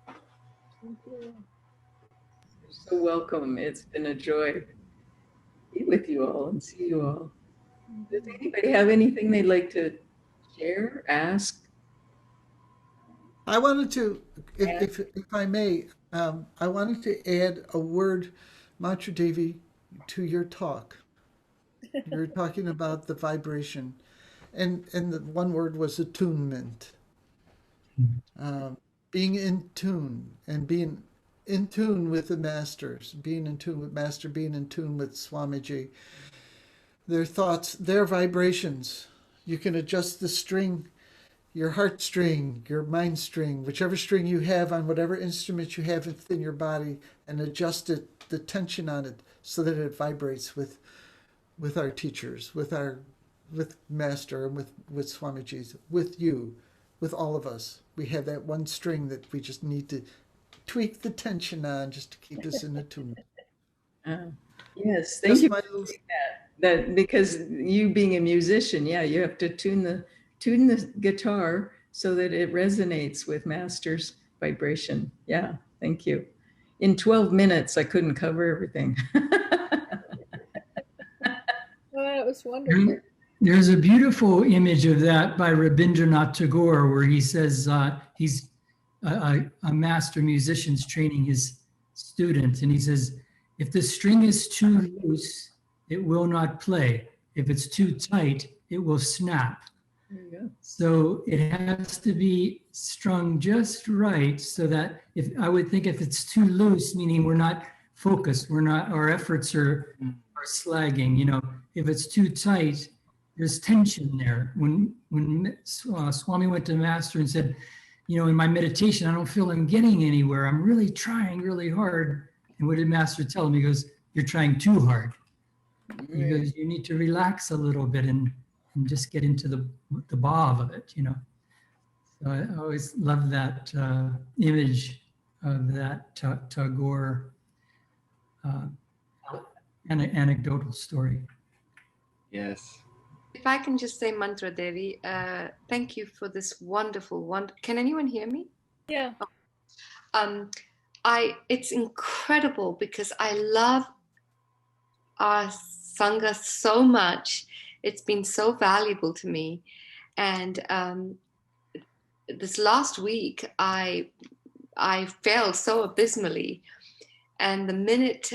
Thank you. You're so welcome. It's been a joy to be with you all and see you all. Does anybody have anything they'd like to share, ask? I wanted to, if I may, I wanted to add a word, Mantra Devi, to your talk. You were talking about the vibration, and the one word was attunement. Being in tune and being in tune with the masters, being in tune with Master, being in tune with Swamiji. Their thoughts, their vibrations. You can adjust the string, your heart string, your mind string, whichever string you have on whatever instrument you have within your body, and adjust it, the tension on it, so that it vibrates with our teachers, with Master, and with Swamiji's, with you, with all of us. We have that one string that we just need to tweak the tension on just to keep us in attunement. Yes, thank you for saying that. Because you being a musician, yeah, you have to tune the guitar so that it resonates with Master's vibration. Yeah, thank you. In 12 minutes, I couldn't cover everything. Well, it was wonderful. There's a beautiful image of that by Rabindranath Tagore, where he says he's a master musician's training his student, and he says, if the string is too loose, it will not play. If it's too tight, it will snap. There you go. So it has to be strung just right, so that I would think if it's too loose, meaning we're not focused, our efforts are slagging. If it's too tight, there's tension there. When Swami went to Master and said, in my meditation, I don't feel I'm getting anywhere. I'm really trying really hard. And what did Master tell him? He goes, you're trying too hard. He goes, you need to relax a little bit and just get into the bob of it, So I always love that image of that Tagore anecdotal story. Yes. If I can just say, Mantra Devi, thank you for this wonderful. Can anyone hear me? Yeah. It's incredible because I love our Sangha so much. It's been so valuable to me. And this last week, I failed so abysmally. And the minute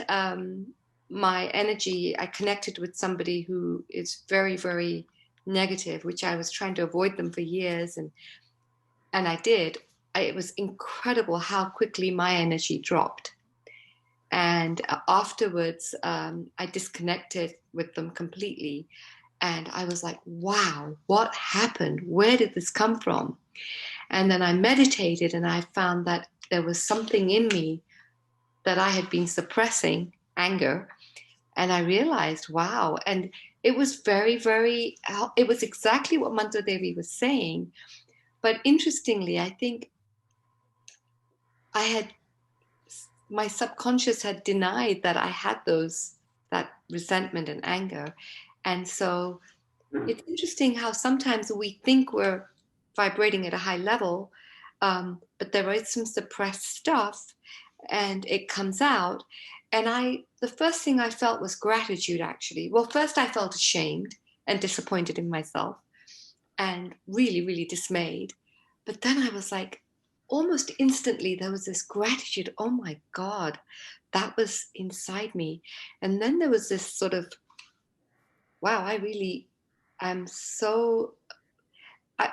my energy, I connected with somebody who is very, very negative, which I was trying to avoid them for years. And I did. It was incredible how quickly my energy dropped. And afterwards, I disconnected with them completely. And I was like, wow, what happened? Where did this come from? And then I meditated and I found that there was something in me that I had been suppressing, anger. And I realized, wow. And it was very, very, it was exactly what Mantra Devi was saying. But interestingly, I think my subconscious had denied that I had that resentment and anger. And so it's interesting how sometimes we think we're vibrating at a high level, but there is some suppressed stuff and it comes out. And the first thing I felt was gratitude, actually. Well, first I felt ashamed and disappointed in myself and really, really dismayed. But then I was like, almost instantly, there was this gratitude. Oh my God, that was inside me. And then there was this sort of, wow, I'm so, I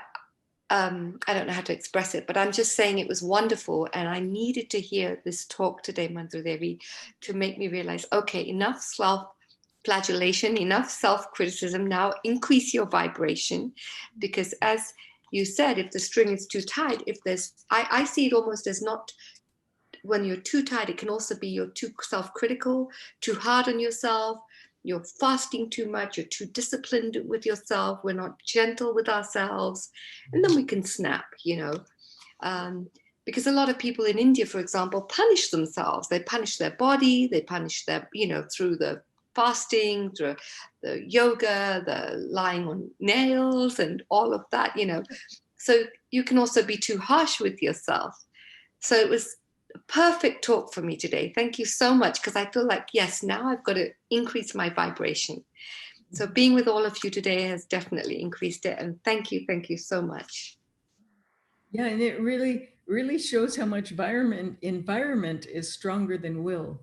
don't know how to express it, but I'm just saying it was wonderful. And I needed to hear this talk today, Mantra Devi, to make me realize, okay, enough self-flagellation, enough self-criticism. Now increase your vibration, because as you said, if the string is too tight, I see it almost as not, when you're too tight, it can also be you're too self-critical, too hard on yourself, you're fasting too much, you're too disciplined with yourself, we're not gentle with ourselves, and then we can snap, Because a lot of people in India, for example, punish themselves. They punish their body, they punish their, through the fasting, through the yoga, the lying on nails and all of that, So you can also be too harsh with yourself. So it was a perfect talk for me today. Thank you so much, because I feel like, yes, now I've got to increase my vibration. So being with all of you today has definitely increased it. And thank you so much. Yeah, and it really shows how much environment is stronger than will.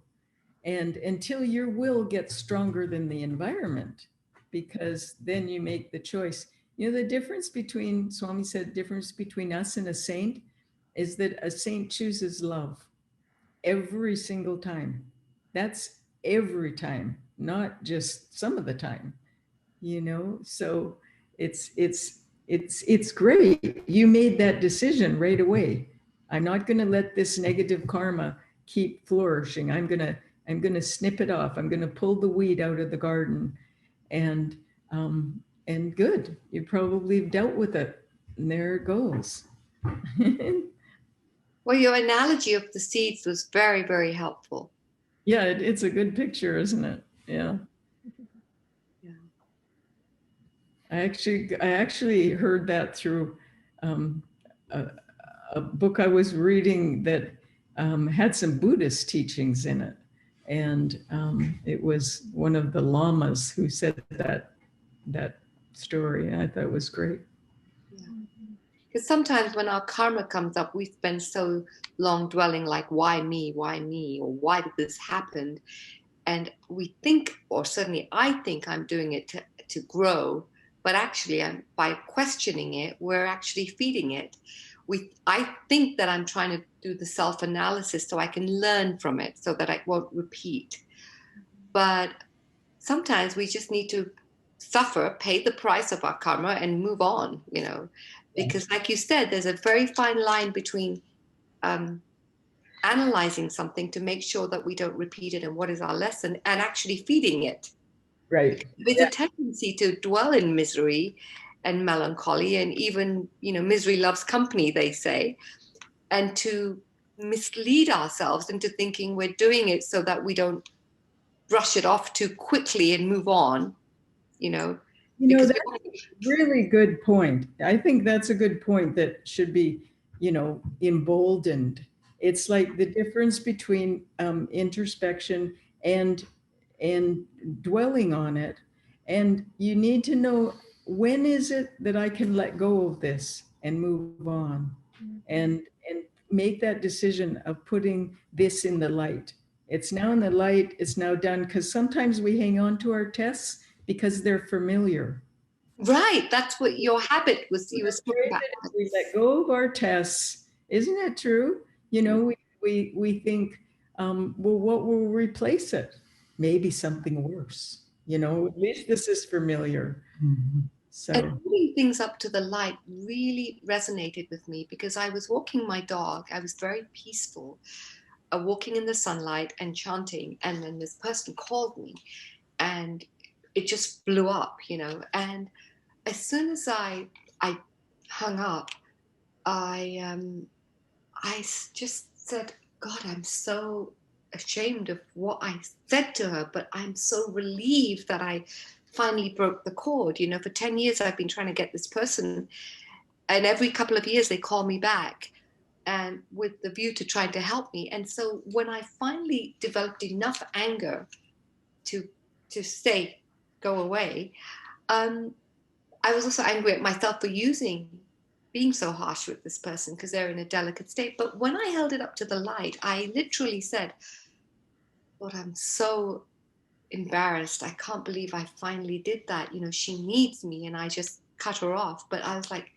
And until your will gets stronger than the environment, because then you make the choice. The difference between, Swami said, difference between us and a saint is that a saint chooses love every single time. That's every time, not just some of the time, So it's great. You made that decision right away. I'm not going to let this negative karma keep flourishing. I'm going to snip it off. I'm going to pull the weed out of the garden. And good. You probably dealt with it. And there it goes. Well, your analogy of the seeds was very, very helpful. Yeah, it's a good picture, isn't it? Yeah. I actually heard that through a book I was reading that had some Buddhist teachings in it. And it was one of the lamas who said that story. And I thought it was great. Because sometimes when our karma comes up, we spend so long dwelling like, why me, or why did this happen? And we think, or certainly I think I'm doing it to grow, but actually by questioning it, we're actually feeding it. I think that I'm trying to do the self-analysis so I can learn from it so that I won't repeat. But sometimes we just need to suffer, pay the price of our karma and move on, because like you said, there's a very fine line between analyzing something to make sure that we don't repeat it and what is our lesson, and actually feeding it. Right. There's a tendency to dwell in misery and melancholy, and even, misery loves company, they say, and to mislead ourselves into thinking we're doing it so that we don't brush it off too quickly and move on, that's a really good point. I think that's a good point that should be, emboldened. It's like the difference between introspection and dwelling on it. And you need to know, when is it that I can let go of this and move on, and make that decision of putting this in the light. It's now in the light, it's now done, because sometimes we hang on to our tests because they're familiar. Right, that's what your habit was. You were talking about. We let go of our tests. Isn't it true? We think, well, what will replace it? Maybe something worse. At least this is familiar. Mm-hmm. So, and putting things up to the light really resonated with me, because I was walking my dog. I was very peaceful, walking in the sunlight and chanting. And then this person called me, and it just blew up, And as soon as I hung up, I just said, God, I'm so ashamed of what I said to her, but I'm so relieved that I finally broke the cord. For 10 years, I've been trying to get this person, and every couple of years they call me back, and with the view to trying to help me. And so when I finally developed enough anger to say, go away, I was also angry at myself for being so harsh with this person, because they're in a delicate state. But when I held it up to the light, I literally said, Lord, I'm so embarrassed. I can't believe I finally did that. She needs me, and I just cut her off. But I was like,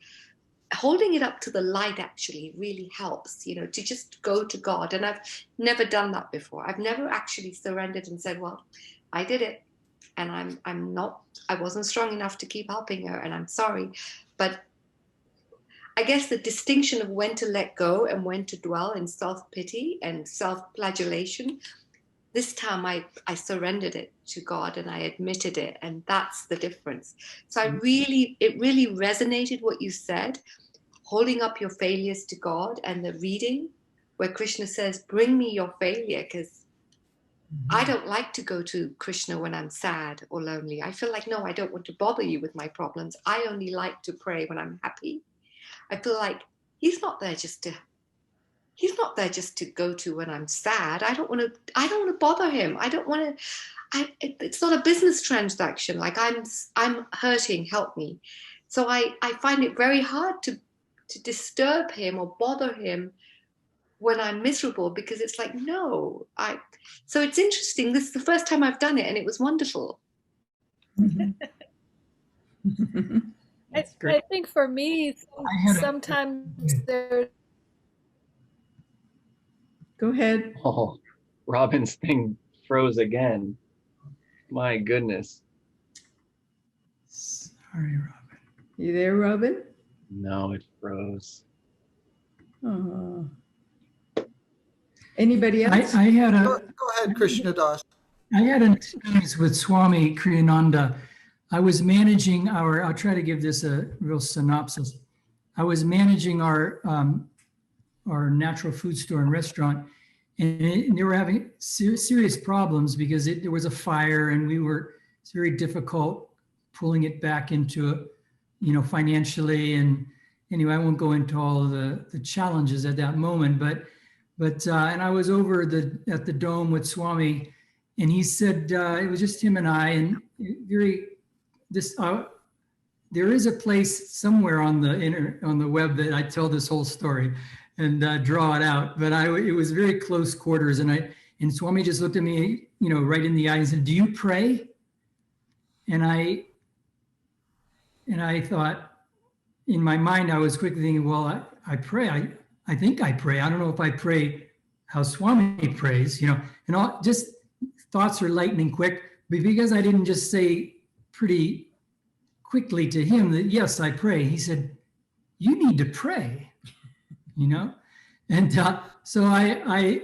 holding it up to the light actually really helps, to just go to God. And I've never done that before. I've never actually surrendered and said, well, I did it, and I wasn't strong enough to keep helping her, and I'm sorry. But I guess the distinction of when to let go and when to dwell in self-pity and self-flagellation, this time I surrendered it to God and I admitted it, and that's the difference. So it really resonated what you said. holding up your failures to God, and the reading where Krishna says, bring me your failure, because I don't like to go to Krishna when I'm sad or lonely. I feel like, no, I don't want to bother you with my problems. I only like to pray when I'm happy. I feel like he's not there just to go to when I'm sad. I don't want to bother him. I don't want to, it's not a business transaction. Like I'm hurting, help me. So I find it very hard to disturb him or bother him when I'm miserable, because it's like, no, so it's interesting. This is the first time I've done it, and it was wonderful. I think for me, sometimes there. Go ahead. Oh, Robin's thing froze again. My goodness. Sorry, Robin. You there, Robin? No, it froze. Anybody else? Go ahead, Krishnadas. I had an experience with Swami Kriyananda. I was managing I'll try to give this a real synopsis. I was managing our natural food store and restaurant, and they were having serious problems because there was a fire, and it's very difficult pulling it back into, financially. And anyway, I won't go into all of the challenges at that moment, but and I was over at the Dome with Swami, and he said, it was just him and I, and there is a place somewhere on the web that I tell this whole story and draw it out, but it was very close quarters, and Swami just looked at me, right in the eye and said, "Do you pray?" And I thought, in my mind, I was quickly thinking, well, I pray. I think I pray. I don't know if I pray how Swami prays, and all just thoughts are lightning quick. But because I didn't just say pretty quickly to him that, yes, I pray, he said, "You need to pray," And so I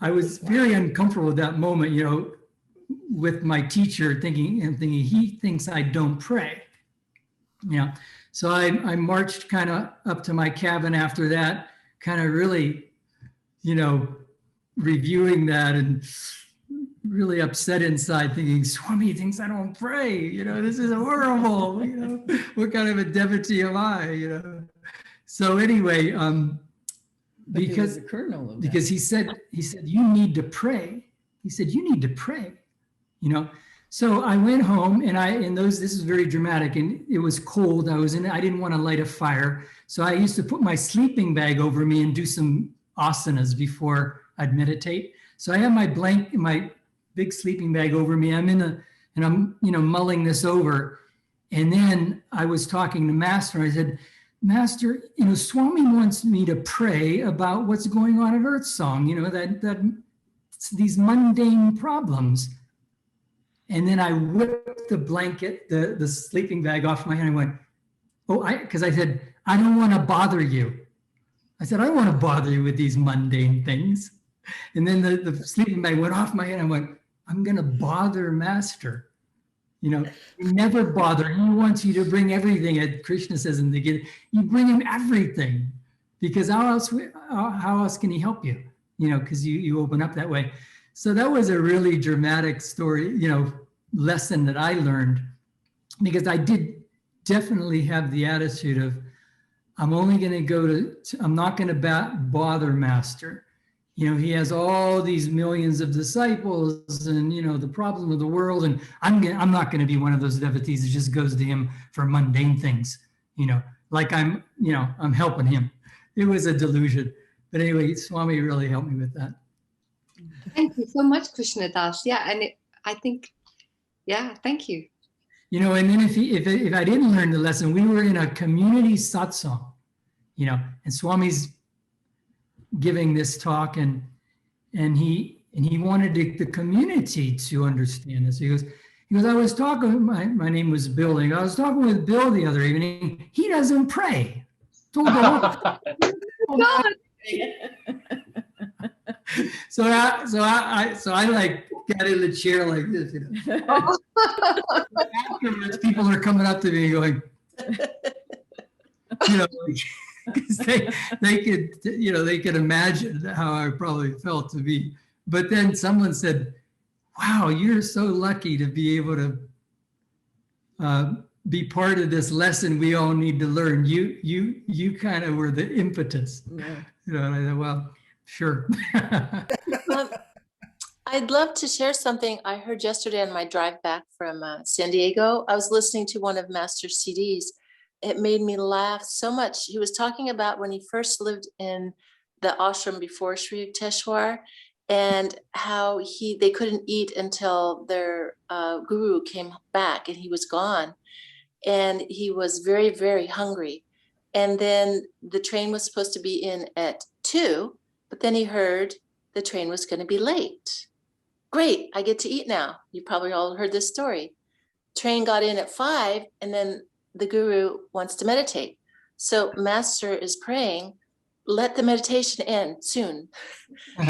was very uncomfortable at that moment, with my teacher thinking he thinks I don't pray, So I marched kind of up to my cabin after that, kind of really, reviewing that and really upset inside, thinking, Swami thinks I don't pray, this is horrible, what kind of a devotee am I, So anyway, because he said, you need to pray. He said, you need to pray, So I went home, and this is very dramatic, and it was cold. I didn't want to light a fire. So I used to put my sleeping bag over me and do some asanas before I'd meditate. So I have my big sleeping bag over me. I'm mulling this over. And then I was talking to Master. I said, Master, Swami wants me to pray about what's going on at Earth Song, that these mundane problems. And then I whipped the blanket, the sleeping bag off my hand. I went, because I said, I don't want to bother you. I said, I don't want to bother you with these mundane things. And then the sleeping bag went off my hand. I went, I'm going to bother Master. You never bother. He wants you to bring everything. As Krishna says in the Gita, you bring him everything, because how else can he help you? Because you open up that way. So that was a really dramatic story, lesson that I learned, because I did definitely have the attitude of, I'm only going to I'm not going to bother Master. He has all these millions of disciples, and, the problem of the world. And I'm not going to be one of those devotees that just goes to him for mundane things, like I'm helping him. It was a delusion. But anyway, Swami really helped me with that. Thank you so much, Krishnadas. Yeah, and I think, thank you. And then if I didn't learn the lesson, we were in a community satsang, and Swami's giving this talk, and he wanted the community to understand this. He goes, I was talking, my name was Bill. I was talking with Bill the other evening. He doesn't pray. Told the whole So I like got in the chair like this, Afterwards, people are coming up to me going, you know, because they could, you know, they could imagine how I probably felt to be. But then someone said, wow, you're so lucky to be able to be part of this lesson we all need to learn. You kind of were the impetus. Yeah. You know, and I thought, well, sure. I'd love to share something I heard yesterday on my drive back from San Diego. I was listening to one of Master's CDs. It made me laugh so much. He was talking about when he first lived in the ashram before Sri Yukteswar, and how they couldn't eat until their guru came back and he was gone. And he was very, very hungry. And then the train was supposed to be in at 2, but then he heard the train was going to be late. Great, I get to eat now. You probably all heard this story. Train got in at 5, and then the guru wants to meditate. So Master is praying, let the meditation end soon.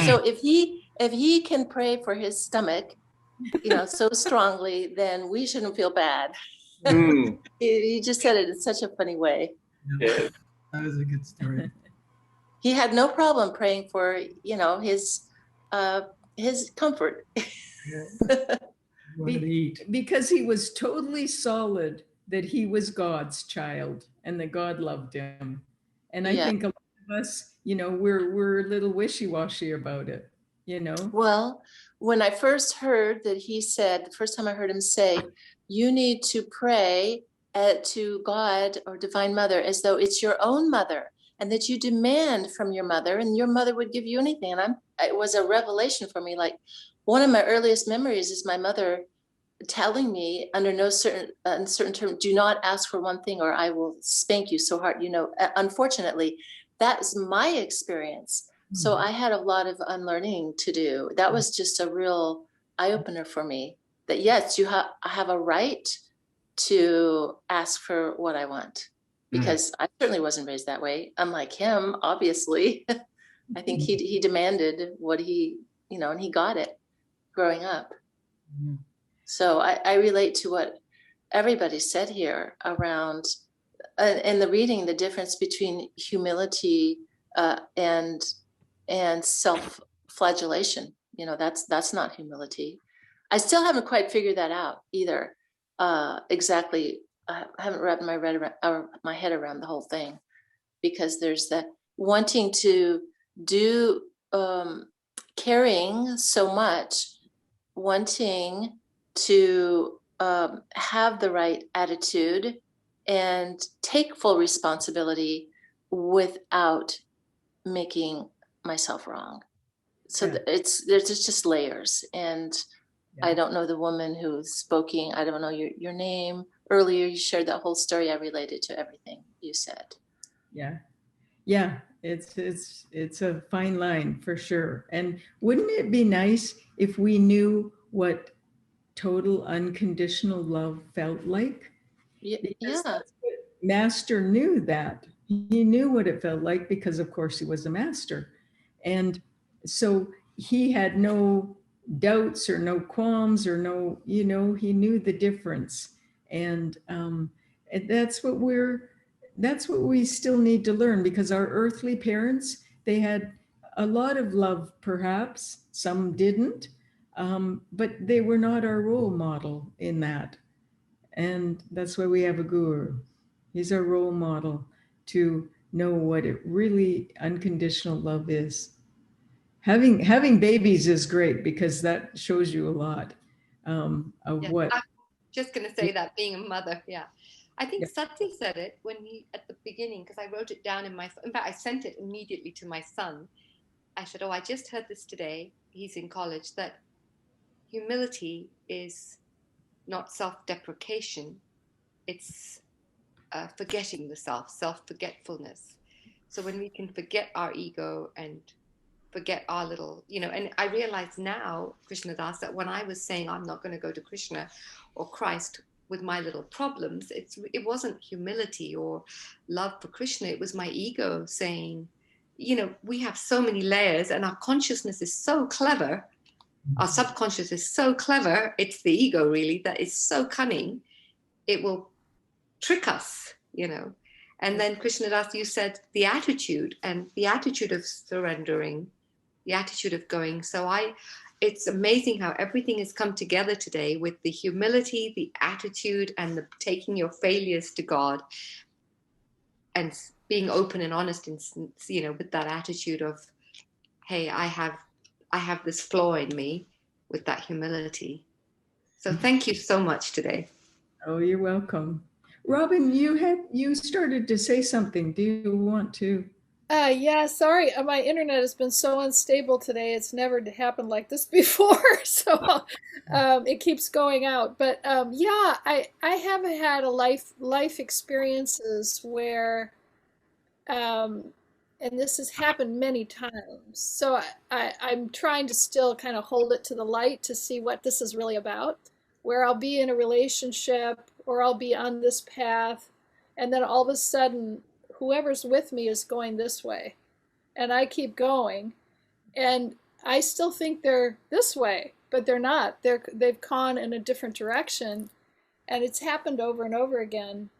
So if he can pray for his stomach, you know, so strongly, then we shouldn't feel bad. He just said it in such a funny way. Yeah, that was a good story. He had no problem praying for, you know, his comfort. Because he was totally solid that he was God's child and that God loved him. And I think a lot of us, you know, we're a little wishy-washy about it, you know. Well, when I first heard that he said, the first time I heard him say, you need to pray to God or Divine Mother as though it's your own mother, and that you demand from your mother and your mother would give you anything. And it was a revelation for me. Like, one of my earliest memories is my mother telling me under no uncertain term, do not ask for one thing or I will spank you so hard. You know, unfortunately, that's my experience. So I had a lot of unlearning to do. That was just a real eye-opener for me, that yes, I have a right to ask for what I want, because I certainly wasn't raised that way. Unlike him, obviously. I think he demanded what he, you know, and he got it growing up. So I relate to what everybody said here around, in the reading, the difference between humility and self-flagellation. You know, that's not humility. I still haven't quite figured that out either. Exactly, I haven't wrapped my head around the whole thing, because there's that wanting to do, caring so much, wanting to have the right attitude and take full responsibility without making myself wrong. So there's just layers. And I don't know the woman who's speaking. I don't know your name. Earlier, you shared that whole story. I related to everything you said. Yeah, it's a fine line for sure. And wouldn't it be nice if we knew what total unconditional love felt like? Master knew that. He knew what it felt like because, of course, he was a master. And so he had no doubts or no qualms or no, you know, he knew the difference. And that's what we still need to learn, because our earthly parents, they had a lot of love, perhaps, some didn't, but they were not our role model in that. And that's why we have a guru. He's our role model to know what it really unconditional love is. Having babies is great, because that shows you a lot of what. I'm just going to say that, being a mother, I think Satya said it when at the beginning, because I wrote it down in fact, I sent it immediately to my son. I said, I just heard this today. He's in college, that humility is not self-deprecation. It's forgetting the self-forgetfulness. So when we can forget our ego and forget our little, you know, and I realize now, Krishnadas, that when I was saying I'm not going to go to Krishna or Christ with my little problems, it wasn't humility or love for Krishna. It was my ego saying, you know, we have so many layers and our consciousness is so clever. Our subconscious is so clever. It's the ego, really, that is so cunning. It will trick us, you know. And then Krishnadas, you said the attitude and the attitude of surrendering, the attitude of going. So it's amazing how everything has come together today with the humility, the attitude, and the taking your failures to God and being open and honest, and with that attitude of, hey, I have this flaw in me, with that humility. So thank you so much today. Oh, you're welcome. Robin, you started to say something. Do you want to? Yeah, sorry. My internet has been so unstable today. It's never happened like this before. So it keeps going out. But yeah, I have had a life experiences where, and this has happened many times. So I'm trying to still kind of hold it to the light to see what this is really about, where I'll be in a relationship or I'll be on this path, and then all of a sudden, whoever's with me is going this way, and I keep going, and I still think they're this way, but they're not. They've gone in a different direction, and it's happened over and over again.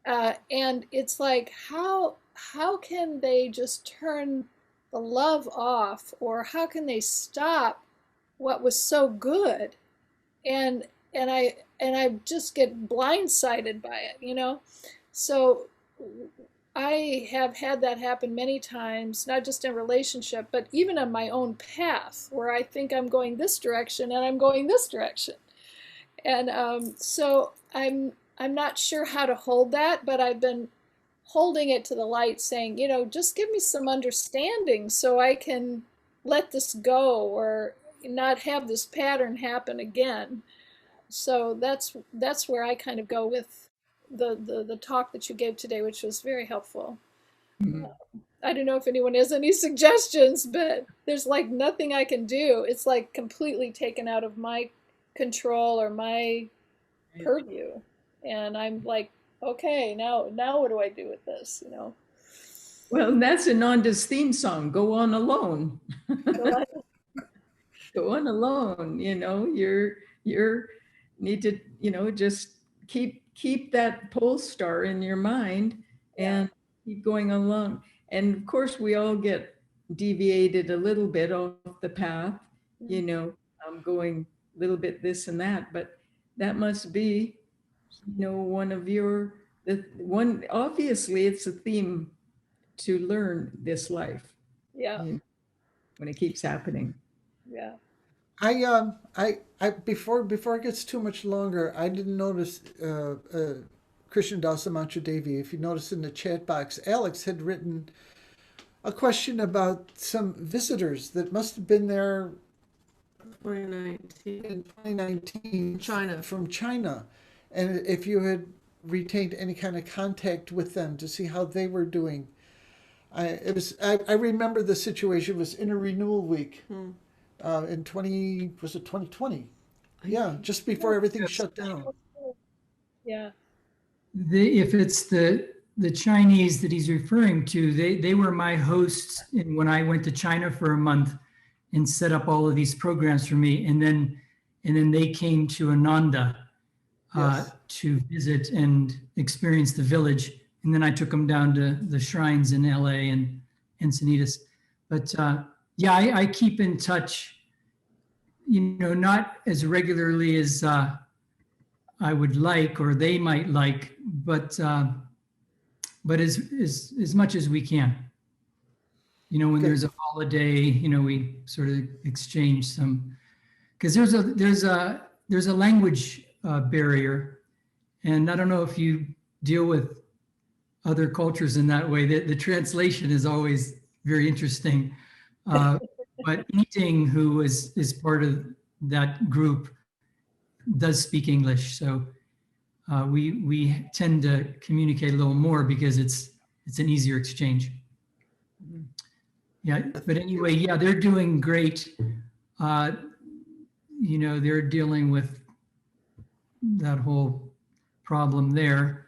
And it's like, how can they just turn the love off, or how can they stop what was so good? And I just get blindsided by it, So I have had that happen many times, not just in relationship, but even on my own path, where I think I'm going this direction and I'm going this direction. And so I'm not sure how to hold that, but I've been holding it to the light, saying, just give me some understanding so I can let this go or not have this pattern happen again. So that's where I kind of go with the talk that you gave today, which was very helpful. Mm-hmm. I don't know if anyone has any suggestions, but there's like nothing I can do. It's like completely taken out of my control or my purview. And I'm like, okay, now what do I do with this, Well, that's Ananda's theme song, Go On Alone. Go on alone, you're need to, just keep that pole star in your mind and keep going along. And of course, we all get deviated a little bit off the path, going a little bit this and that, but that must be, one of one, obviously it's a theme to learn this life. Yeah. When it keeps happening. Yeah. I before it gets too much longer, I didn't notice Krishnadas Montradevi. If you notice in the chat box, Alex had written a question about some visitors that must have been there 2019 from China, and if you had retained any kind of contact with them to see how they were doing. I remember the situation was Inner Renewal Week. In 2020? Yeah, just before everything shut down. Yeah. If it's the Chinese that he's referring to, they were my hosts when I went to China for a month and set up all of these programs for me, and then they came to Ananda to visit and experience the village, and then I took them down to the shrines in LA and Encinitas. But yeah, I keep in touch, not as regularly as I would like or they might like, but as much as we can. When there's a holiday, we sort of exchange some, because there's a language barrier, and I don't know if you deal with other cultures in that way. The translation is always very interesting. But Eating, who is part of that group, does speak English, so we tend to communicate a little more because it's an easier exchange. Yeah, but anyway, yeah, they're doing great. They're dealing with that whole problem there,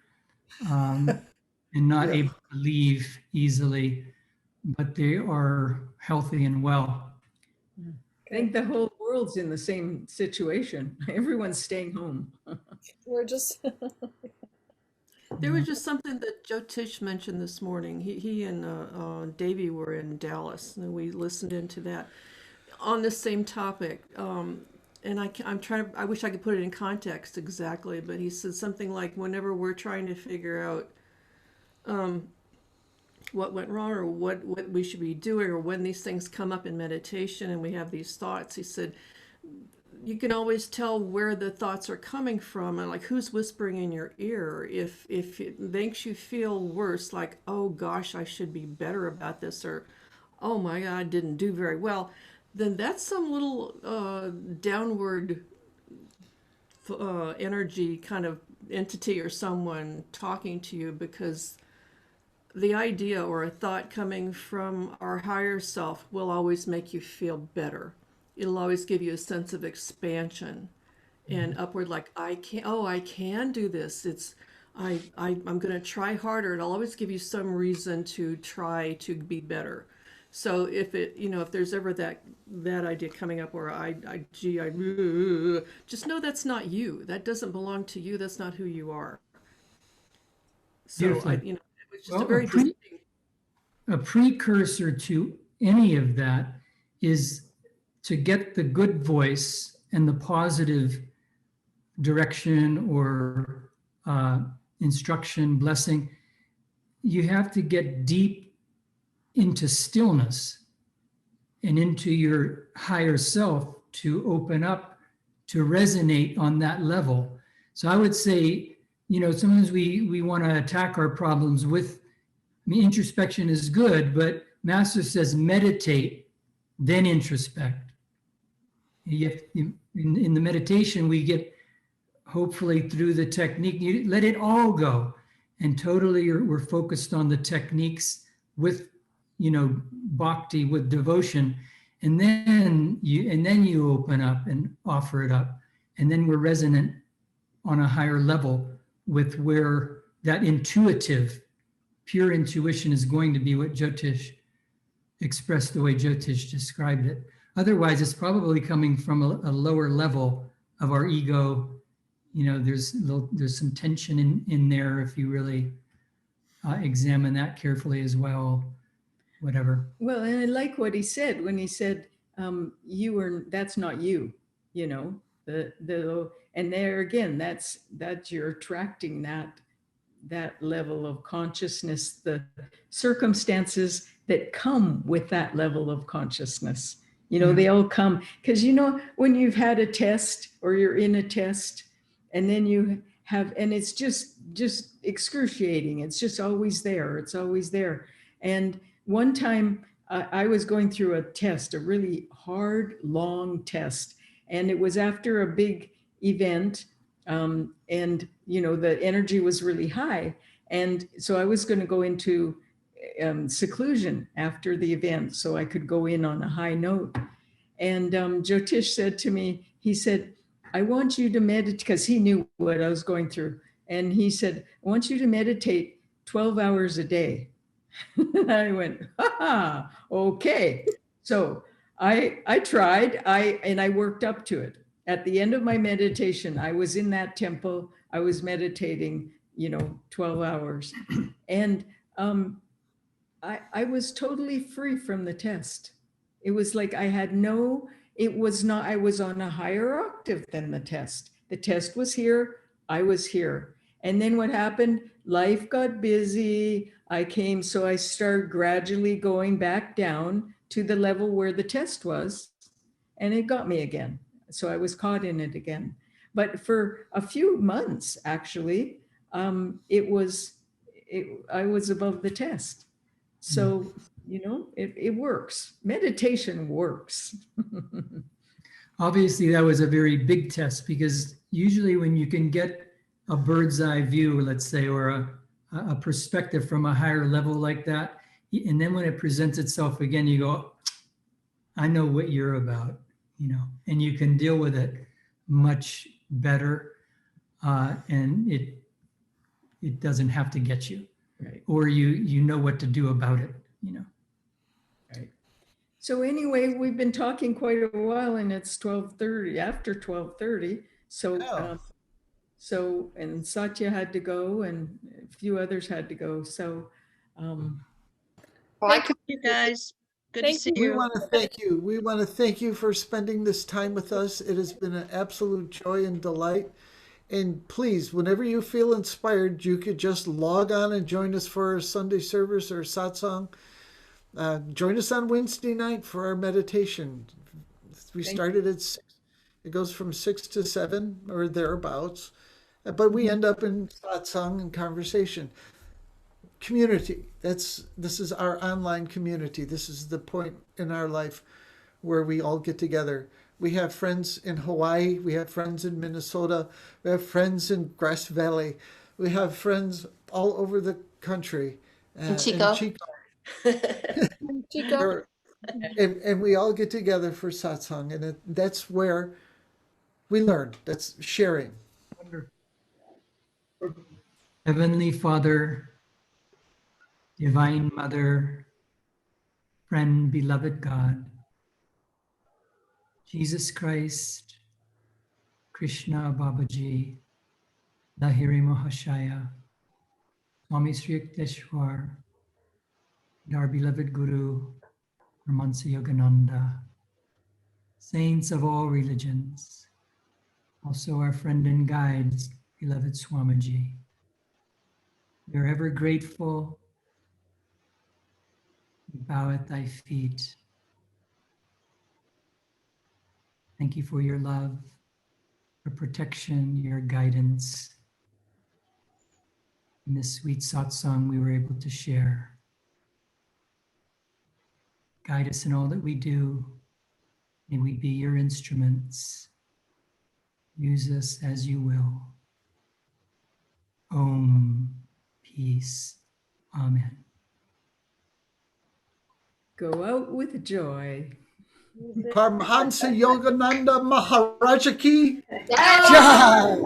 and not able to leave easily, but they are healthy and well. I think the whole world's in the same situation. Everyone's staying home. We're just There was just something that Jyotish mentioned this morning. He and Davey were in Dallas, and we listened into that on the same topic. And I'm trying. I wish I could put it in context exactly, but he said something like, whenever we're trying to figure out what went wrong or what we should be doing, or when these things come up in meditation and we have these thoughts, he said, you can always tell where the thoughts are coming from and like who's whispering in your ear. If it makes you feel worse, like, oh gosh, I should be better about this, or oh my God, I didn't do very well, then that's some little downward energy kind of entity or someone talking to you, because the idea or a thought coming from our higher self will always make you feel better. It'll always give you a sense of expansion and upward, like I can do this. I'm going to try harder. It'll always give you some reason to try to be better. So if there's ever that idea coming up where just know that's not you. That doesn't belong to you. That's not who you are. So it was just a very a precursor to any of that is to get the good voice and the positive direction or instruction, blessing. You have to get deep into stillness and into your higher self to open up, to resonate on that level. So I would say, sometimes we want to attack our problems with, introspection is good, but Master says meditate, then introspect. In the meditation, we get, hopefully through the technique, you let it all go. And totally we're focused on the techniques with, bhakti, with devotion. And then you open up and offer it up. And then we're resonant on a higher level with where that intuitive, pure intuition is going to be what Jyotish expressed the way Jyotish described it. Otherwise, it's probably coming from a lower level of our ego. There's some tension in there if you really examine that carefully as well, whatever. Well, and I like what he said when he said, that's not you, and there again, that's you're attracting that level of consciousness, the circumstances that come with that level of consciousness. They all come because, when you've had a test or you're in a test and then you have, and it's just excruciating. It's just always there. It's always there. And one time I was going through a test, a really hard, long test. And it was after a big event. And, the energy was really high. And so I was going to go into seclusion after the event so I could go in on a high note. And Jyotish said to me, he said, I want you to meditate, because he knew what I was going through. And he said, I want you to meditate 12 hours a day. I went, okay. So I tried, and I worked up to it. At the end of my meditation, I was in that temple. I was meditating, 12 hours. And I was totally free from the test. It was like I was on a higher octave than the test. The test was here, I was here. And then what happened? Life got busy. So I started gradually going back down to the level where the test was, and it got me again. So I was caught in it again. But for a few months, actually, I was above the test. So, it works. Meditation works. Obviously, that was a very big test, because usually when you can get a bird's eye view, let's say, or a perspective from a higher level like that, and then when it presents itself again, you go, I know what you're about, and you can deal with it much better, and it doesn't have to get you. Right. Or you know what to do about it, Right. So anyway, we've been talking quite a while, and it's 12:30, after 12:30. So So, and Satya had to go, and a few others had to go. So, Well, I Thank could you guys. Good to Thank see you. We you. want to thank you. We want to thank you for spending this time with us. It has been an absolute joy and delight. And please, whenever you feel inspired, you could just log on and join us for our Sunday service or satsang. Join us on Wednesday night for our meditation. We started at 6. It goes from 6 to 7 or thereabouts. But we end up in satsang and conversation. Community. This is our online community. This is the point in our life where we all get together. We have friends in Hawaii. We have friends in Minnesota. We have friends in Grass Valley. We have friends all over the country. In Chico. Chico. And we all get together for satsang. And that's where we learn. That's sharing. Heavenly Father, Divine Mother, friend, beloved God, Jesus Christ, Krishna Babaji, Lahiri Mahashaya, Swami Sri Yukteswar, and our beloved Guru, Paramahansa Yogananda, saints of all religions, also our friend and guide, beloved Swamiji. We are ever grateful. We bow at thy feet. Thank you for your love, your protection, your guidance. In this sweet satsang we were able to share. Guide us in all that we do. May we be your instruments. Use us as you will. Om. Peace. Amen. go out with joy. Paramahansa Yogananda Maharaja Ki Jai.